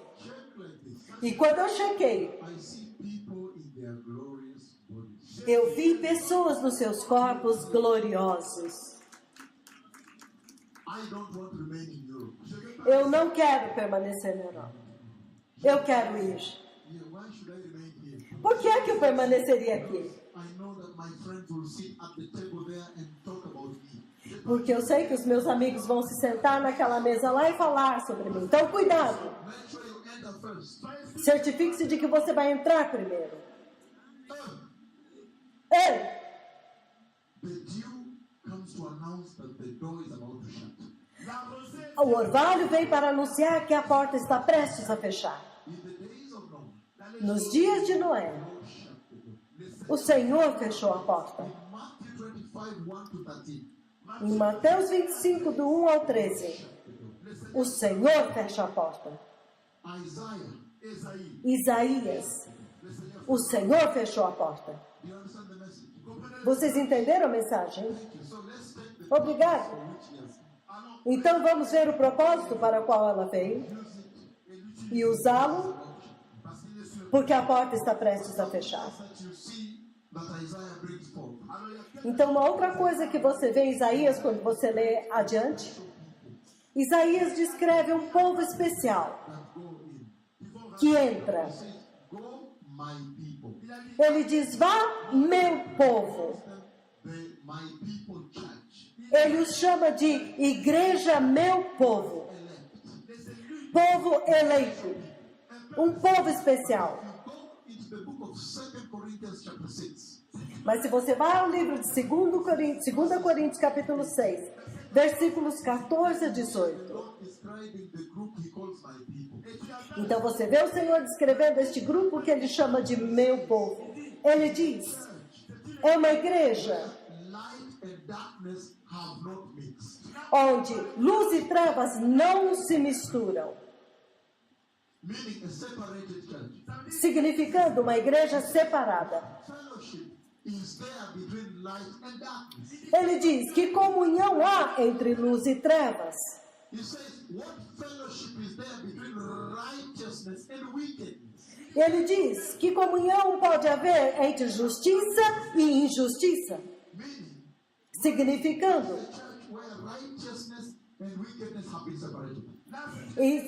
E quando eu chequei, eu vi pessoas nos seus corpos gloriosos. Eu não quero permanecer na Europa. Eu quero ir. Por que é que eu permaneceria aqui? Porque eu sei que os meus amigos vão se sentar naquela mesa lá e falar sobre mim. Então, cuidado. Certifique-se de que você vai entrar primeiro. Ei, The dew comes to announce that the door is about to shut. o orvalho vem para anunciar que a porta está prestes a fechar. In the days of Noah, Nos dias de Noé, God shut the door. Listen, o Senhor fechou a porta. Matthew 25, 1 to 13. Em Mateus 25, do 1 ao 13, The door. Listen, o Senhor fecha a porta. Isaiah. Isaías, Listen, o Senhor fechou a porta. do you understand the message? Vocês entenderam a mensagem? So let's take the Obrigado. for which he has Então vamos ver o propósito para o qual ela veio e usá-lo, porque a porta está prestes a fechar. that you see that Isaiah brings forth. Então, uma outra coisa que você vê em Isaías, quando você lê adiante, Isaías descreve um povo especial That go in. que entra. He says, go my people. Ele diz, vá, meu povo. The my people church. Ele os chama de igreja, meu povo. Elect. Povo eleito. Um povo especial. Go into the book of 2 Corinthians chapter 6. Mas se você vai ao livro de 2 Coríntios capítulo 6, versículos 14 a 18. God describing the group he calls my people. Então você vê o Senhor descrevendo este grupo que ele chama de meu povo. Ele diz, é uma igreja Light and darkness have not mixed. onde luz e trevas não se misturam, Meaning a separated church. significando uma igreja separada. Fellowship is there between light and darkness. Ele diz que comunhão há entre luz e trevas. He says, what fellowship is there between righteousness and wickedness? Ele diz que comunhão pode haver entre justiça e injustiça, Meaning, significando, a church where righteousness and wickedness have been separated.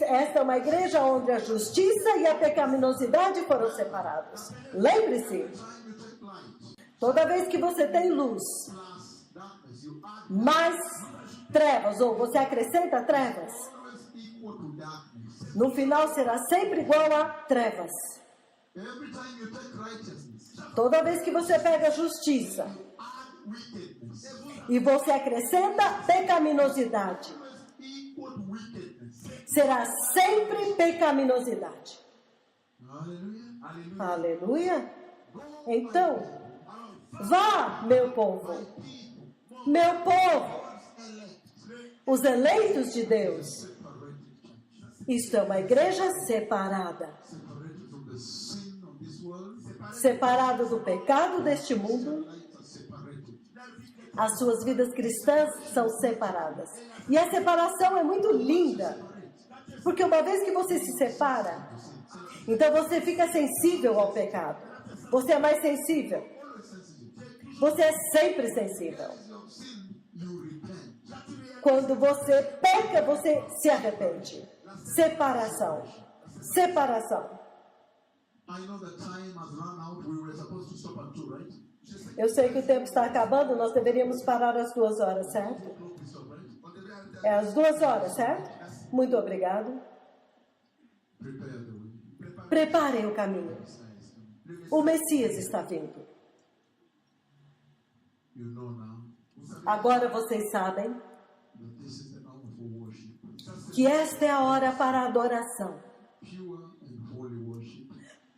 esta é uma igreja onde a justiça e a pecaminosidade foram separados. Lembre-se, Time you take light toda vez que você tem luz, plus darkness, you add mais trevas, ou você acrescenta trevas, always equal to darkness. no final será sempre igual a trevas. Every time you take righteousness, Toda vez que você pega justiça add wickedness. e você acrescenta pecaminosidade, Always equal to wickedness. será sempre pecaminosidade. Hallelujah. Aleluia! Então, vá, meu povo, meu povo, os eleitos de Deus. Separated church. Isto é uma igreja separada, Separated from the sin of this world. separada do pecado deste mundo. Lights are separated. As suas vidas cristãs são separadas. E a separação é muito linda, porque uma vez que você se separa, então você fica sensível ao pecado. Você é mais sensível. Always sensitive. Você é sempre sensível. As you have sinned, you repent. Quando você peca, você se arrepende. Separação. Separação. I know the time has run out. We were supposed to stop at 2, right? Eu sei que o tempo está acabando, nós deveríamos parar às 2 horas, certo? We stop, right? É às 2 horas, certo? Muito obrigado. Prepare the way. Preparem o caminho. O Messias está vindo. You know now Agora vocês sabem that this is the hour for worship. que esta é a hora para a adoração. Pure and holy worship.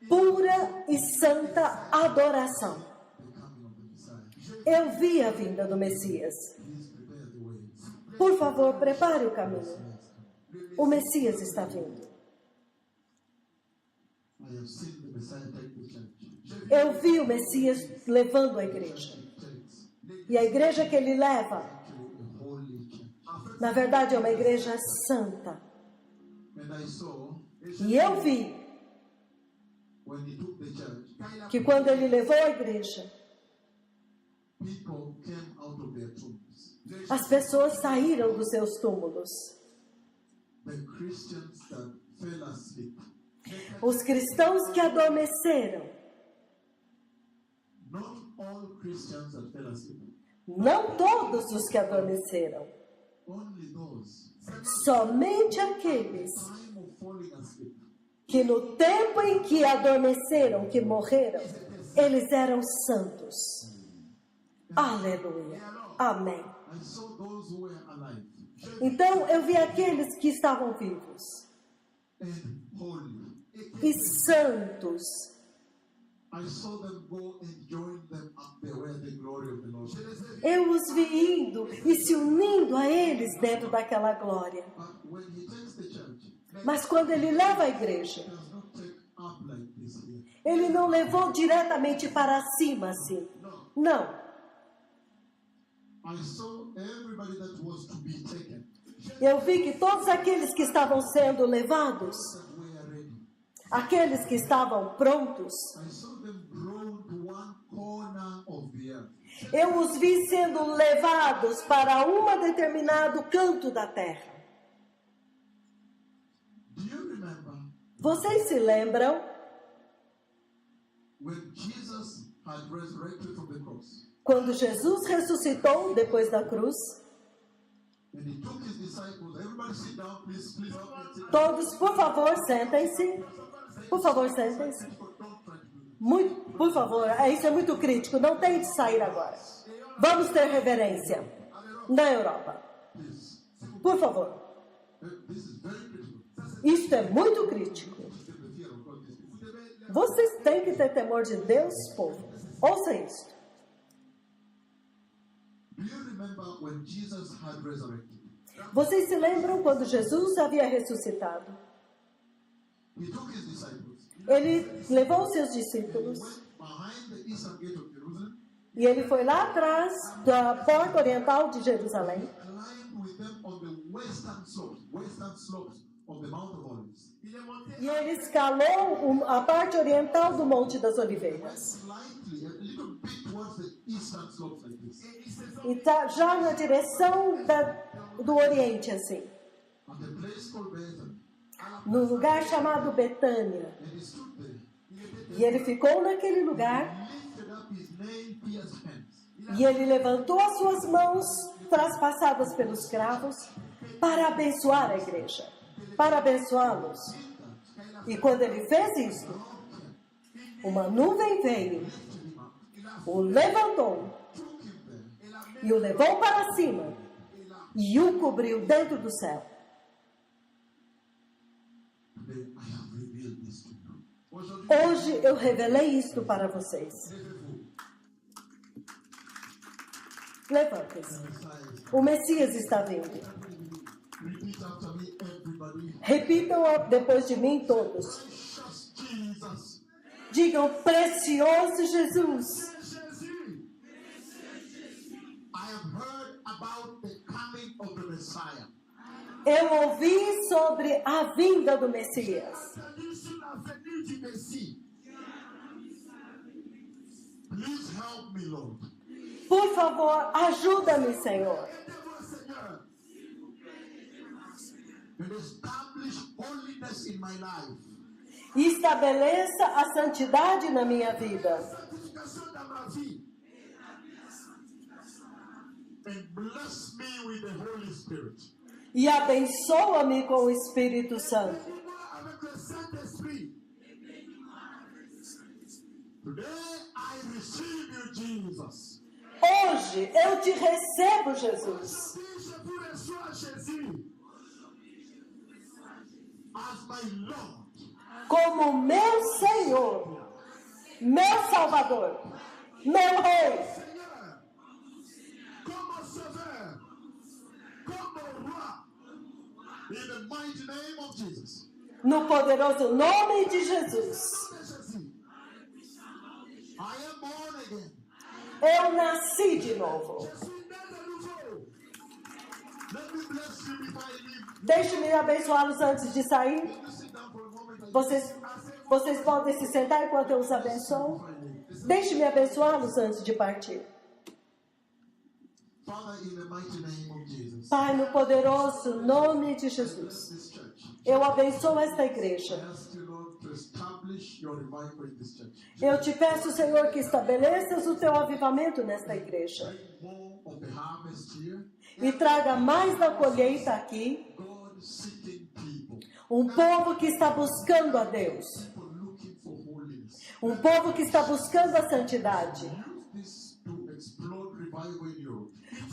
Pura e santa adoração. The coming of the Messiah. Eu vi a vinda do Messias. Please prepare the way. Por favor, prepare o caminho. Yes, come. O Messias está vindo. I have seen the Messiah take the church. Eu vi o Messias levando a igreja. It takes E a igreja que ele leva, actually a holy church. na verdade, é uma igreja santa. And I saw E eu vi when he took the church, que quando ele levou a igreja, people came out of their tombs. as pessoas saíram dos seus túmulos. The Christians that fell asleep. Os cristãos que adormeceram. Not all Christians that fell asleep. Não todos os que adormeceram. Only those. Somente aqueles Time of falling asleep. que no tempo em que adormeceram, que morreram, eles eram santos. Aleluia. Amém. I saw those who were alive Então eu vi aqueles que estavam vivos and holy. e santos. I saw them go and join them up there where the glory of the Lord is. Eu os vi indo e se unindo a eles dentro daquela glória. But when he takes the church, Mas quando ele leva a igreja, he does not take up like this here. ele não levou diretamente para cima assim. Não. I saw everybody that was to be taken, Eu vi que todos aqueles que estavam sendo levados, that were ready. aqueles que estavam prontos, I saw them drawn to one corner of the earth. eu os vi sendo levados para um determinado canto da terra. Do you remember Vocês se lembram when Jesus had resurrected from the cross quando Jesus ressuscitou depois da cruz? and he took his disciples? Everybody sit down, please help me sit down. Todos, por favor, sentem-se. Por favor, sentem-se. Don't try to do Muito, por favor, isso é muito crítico. Não tente sair agora. Vamos ter reverência na Europa. this. Por favor. This is very critical. Isto é muito crítico. Take the fear of God. Vocês têm que ter temor de Deus, povo. Ouça isto. Do you remember when Jesus had resurrected? Vocês se lembram quando Jesus havia ressuscitado? He took his disciples, Ele levou seus discípulos went behind the eastern gate of Jerusalem, e ele foi lá atrás da porta oriental de Jerusalém climbed with them on the western slopes of the Mount of Olives. e ele escalou a parte oriental do Monte das Oliveiras. Slightly, a little bit towards the eastern slopes like this. E está já na direção do Oriente, assim, At a place called Bethany. no lugar chamado Betânia. And he stood there. E ele ficou naquele lugar Lifted up his nail-pierced hands. e ele levantou as suas mãos traspassadas pelos cravos para abençoar a igreja, para abençoá-los. E quando ele fez isso, uma nuvem veio, o levantou Took him there. e o levou para cima e o cobriu dentro do céu. Today I have revealed this to you. Hoje eu revelei isto para vocês. Levantem-se. O Messias está vindo. Repeat after me, everybody. Repitam depois de mim todos. Precious Jesus. Digam, precioso Jesus. I have heard about the coming of the Messiah. Eu ouvi sobre a vinda do Messias. Please help me, Lord. Por favor, ajuda-me, Senhor. And establish holiness in my life. E estabeleça a santidade na minha vida. Santificação da minha vida. And bless me with the Holy Spirit. E abençoa-me com o Espírito Santo. Avec le Saint-Esprit. Today I receive you, Jesus. Hoje eu te recebo, Jesus, Si je vous reçois, Jésus, as my Lord, como meu Senhor, meu Salvador, meu Rei, Seigneur, comme Sauveur, comme Roi, in the mighty name of Jesus. no poderoso nome de Jesus. Jésus, I am born again. Eu nasci de novo. Je suis né de nouveau. Let me bless you before I leave. Deixe-me abençoá-los antes de sair. Let me sit down for a moment. Vocês podem se sentar enquanto eu os abençoo. Deixe-me abençoá-los antes de partir. Father, in the mighty name of Jesus, Pai, no poderoso nome de Jesus, this church. eu abençoo esta I igreja. ask you, Lord, to establish your revival in this church. Eu te peço, Senhor, que estabeleças o teu avivamento nesta igreja Bring more of the harvest here. e traga mais da colheita aqui, God seeking people. um povo que está buscando a Deus, People looking for holiness. um povo que está buscando a santidade. Use this to explode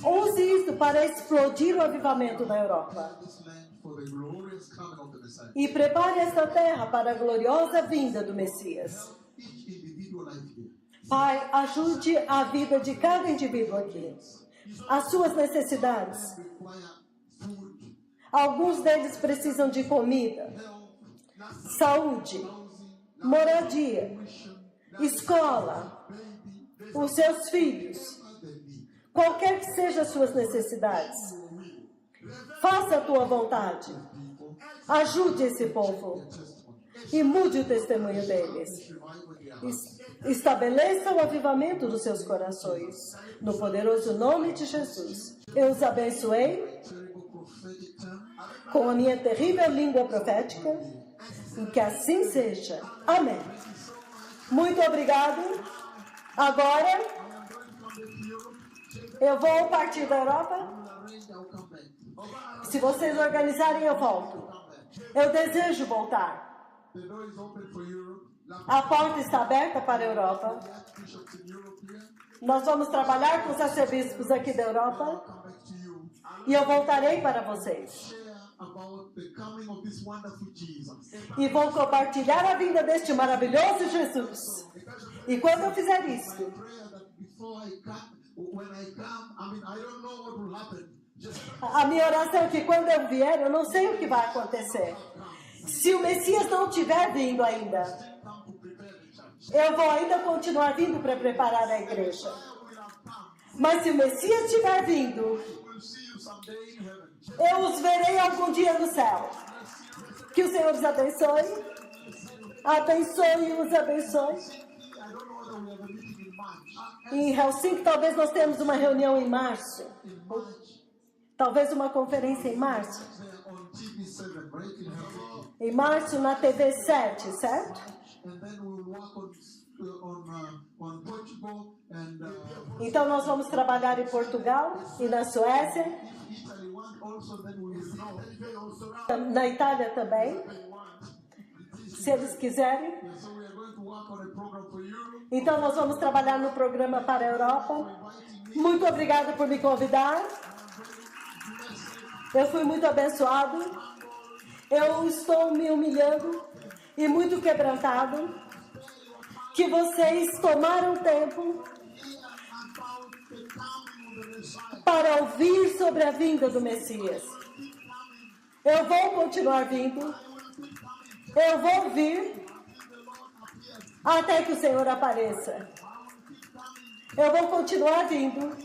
Use isso para explodir o avivamento na Europa. This land for the glorious coming of the Messiah. E prepare esta terra para a gloriosa vinda do Messias. Each individual life here. Pai, ajude a vida de cada indivíduo aqui. As suas necessidades. Require food, Alguns deles precisam de comida, health, saúde, housing, moradia, tuition, escola, baby, os seus filhos. whatever they need. Qualquer que sejam as suas necessidades. Faça a tua vontade. People, Ajude esse povo. testimony. E mude o testemunho deles. Revival in their hearts. Estabeleça o avivamento dos seus corações. No poderoso nome de Jesus. Eu os abençoei Terrible prophetic term. com a minha terrível língua profética. E que assim seja. Amém. Muito obrigado. Agora, eu vou partir da Europa. Arrange, I'll come back. Se vocês organizarem, eu volto. Eu desejo voltar. The door is open for Europe. A porta está aberta para a Europa. The archbishops in Europe here. Nós vamos trabalhar com os arcebispos aqui da I'll Europa. come back to you. E eu voltarei para vocês. Share about the coming of this wonderful Jesus. E vou compartilhar a vinda deste maravilhoso Jesus. E quando eu fizer isso, Prayer that before I come, when I come, I don't know what will happen. Just a minha oração é que quando eu vier, eu não sei o que vai acontecer. Se o Messias não tiver vindo ainda, come to prepare the church. eu vou ainda continuar vindo para preparar a igreja. I will have come. Mas se o Messias estiver vindo, We'll see you someday in heaven. eu os verei algum dia no céu. Que o Senhor os abençoe. Abençoe e os abençoe. I don't know whether we have a meeting in March. Em Helsinki, talvez nós temos uma reunião em março. In March, Talvez uma conferência em março. they're on TV7, right? In Helsinki. Em março na TV 7, certo? And then we'll work on Portugal and Então nós vamos trabalhar em Portugal e na Suécia, if Italy want also, then we will know. na Itália também, se eles quiserem. So we are going to work on a program for Europe. Então nós vamos trabalhar no programa para a Europa. Muito obrigada por me convidar. Eu fui muito abençoado. Eu estou me humilhando e muito quebrantado que vocês tomaram tempo About the coming of the Messiah. para ouvir sobre a vinda do Messias. Eu vou continuar vindo. Eu vou vir até que o Senhor apareça. Eu vou continuar vindo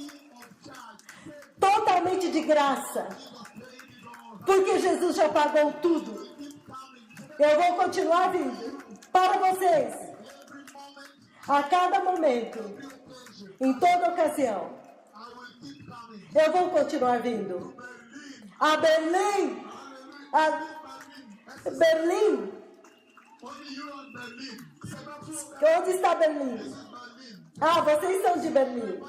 totalmente de graça, porque Jesus já pagou tudo. Eu vou continuar vindo para vocês a cada momento, em toda ocasião. Eu vou continuar vindo a Berlim, a Berlim. Only you and Berlin. Onde está Berlim? Ah, vocês são de Berlim.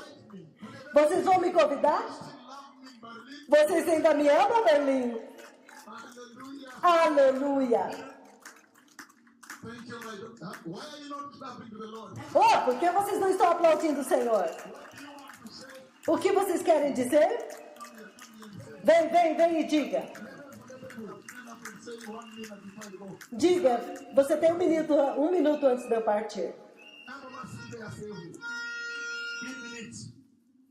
Vocês vão me convidar? Vocês ainda me amam, Berlim? Hallelujah. Aleluia! Thank you, my doctor. Why are you not clapping to the Lord? Oh, por que vocês não estão aplaudindo o Senhor? O que vocês querem dizer? Vem e diga. Say 1 minute before you go. Diga, você tem um minuto antes de eu partir.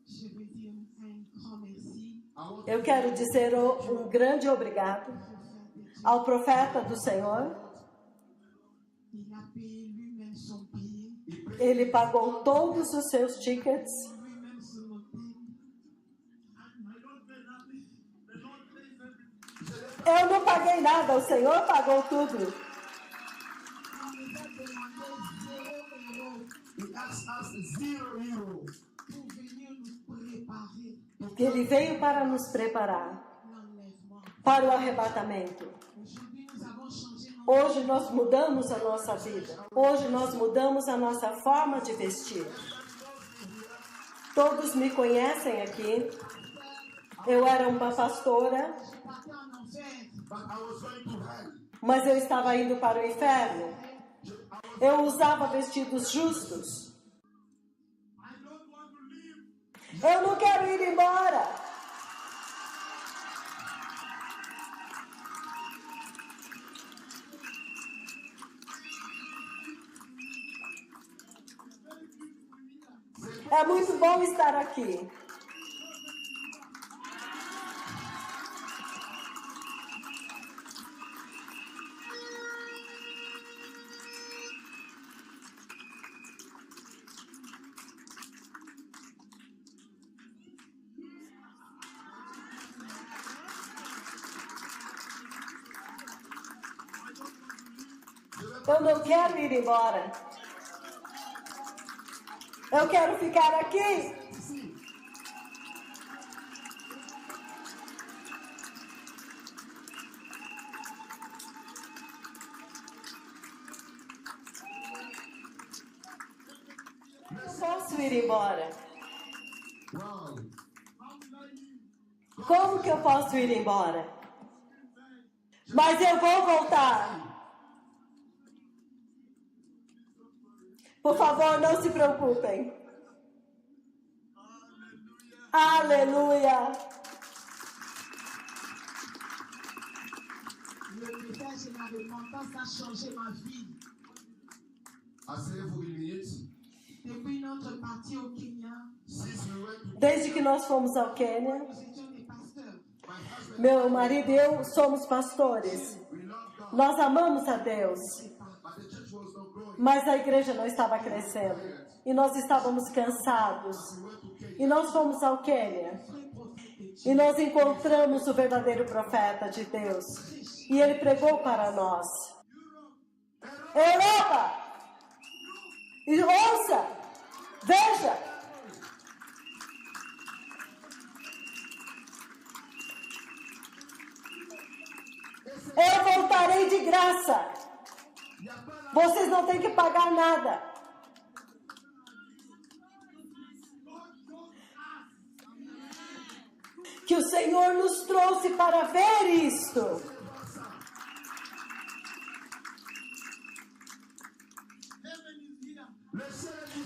Je veux dire un grand merci Eu quero dizer um grande obrigado ao profeta do Senhor. Il a payé lui-même son billet, Ele pagou todos os seus tickets. lui-même son hôtel. Eu não paguei nada, o Senhor pagou tudo. He asked us €0 Pour venir nous préparer Ele veio para nos preparar l'enlèvement. para o arrebatamento. Aujourd'hui, nous avons changé notre Hoje nós mudamos a nossa vida. Hoje nós mudamos a nossa forma de vestir. Todos me conhecem aqui. Eu era uma pastora, parti en enfer. but I was going to hell. mas eu estava indo para o inferno. Eu usava vestidos justos. I don't want to live Eu não quero ir embora. É muito bom estar aqui. Eu não quero ir embora. Eu quero ficar aqui. Eu posso ir embora. Como que eu posso ir embora? Mas eu vou voltar. Por favor, não se preocupem. Aleluia. Le message et ma repentance a changé ma vie. Asseyez-vous une minute. Depuis notre partie au Kenya, Since we went to Desde que nós fomos ao Quênia, nous étions des pasteurs. my husband, meu marido e eu somos pastores. we love God, Nós amamos a Deus, but the church was not growing. mas a igreja não estava crescendo. E nós estávamos cansados. We went to Kenya. E nós fomos ao Quênia. E nós encontramos o verdadeiro profeta de Deus. E ele pregou para nós. Europa! E ouça! Veja! Eu voltarei de graça. Vocês não têm que pagar nada. Que o Senhor nos trouxe para ver isto.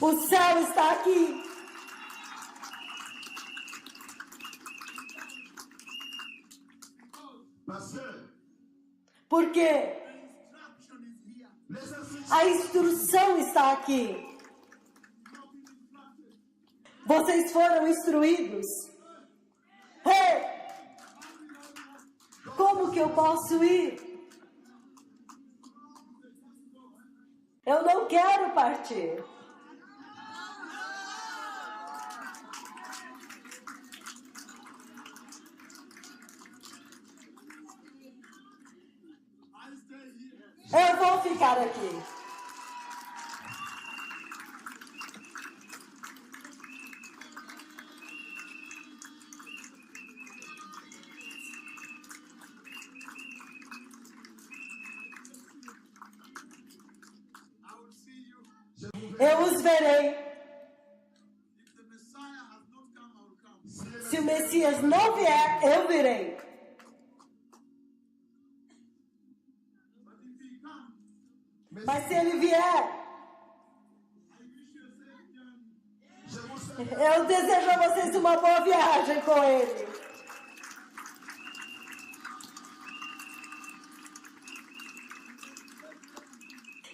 O céu está aqui. Pastor, Porque a instrução está aqui. Vocês foram instruídos. Hey! Como que eu posso ir? Eu não quero partir. Eu vou ficar aqui. Eu os verei. Se o Messias não vier, eu virei. Mas se ele vier, eu desejo a vocês uma boa viagem com ele.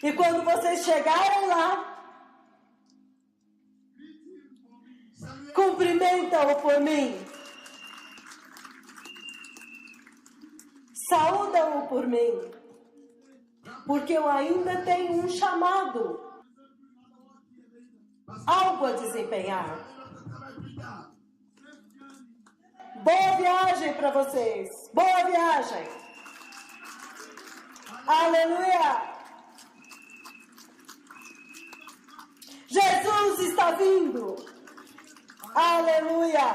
E quando vocês chegarem lá, cumprimentam-o por mim. Saúdam-o por mim. Porque eu ainda tenho um chamado. Algo a desempenhar. Boa viagem para vocês. Boa viagem. Aleluia. Jesus está vindo. Aleluia.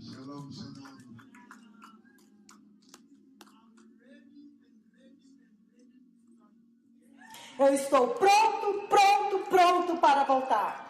Shalom, shalom. Eu estou pronto, pronto, pronto para voltar.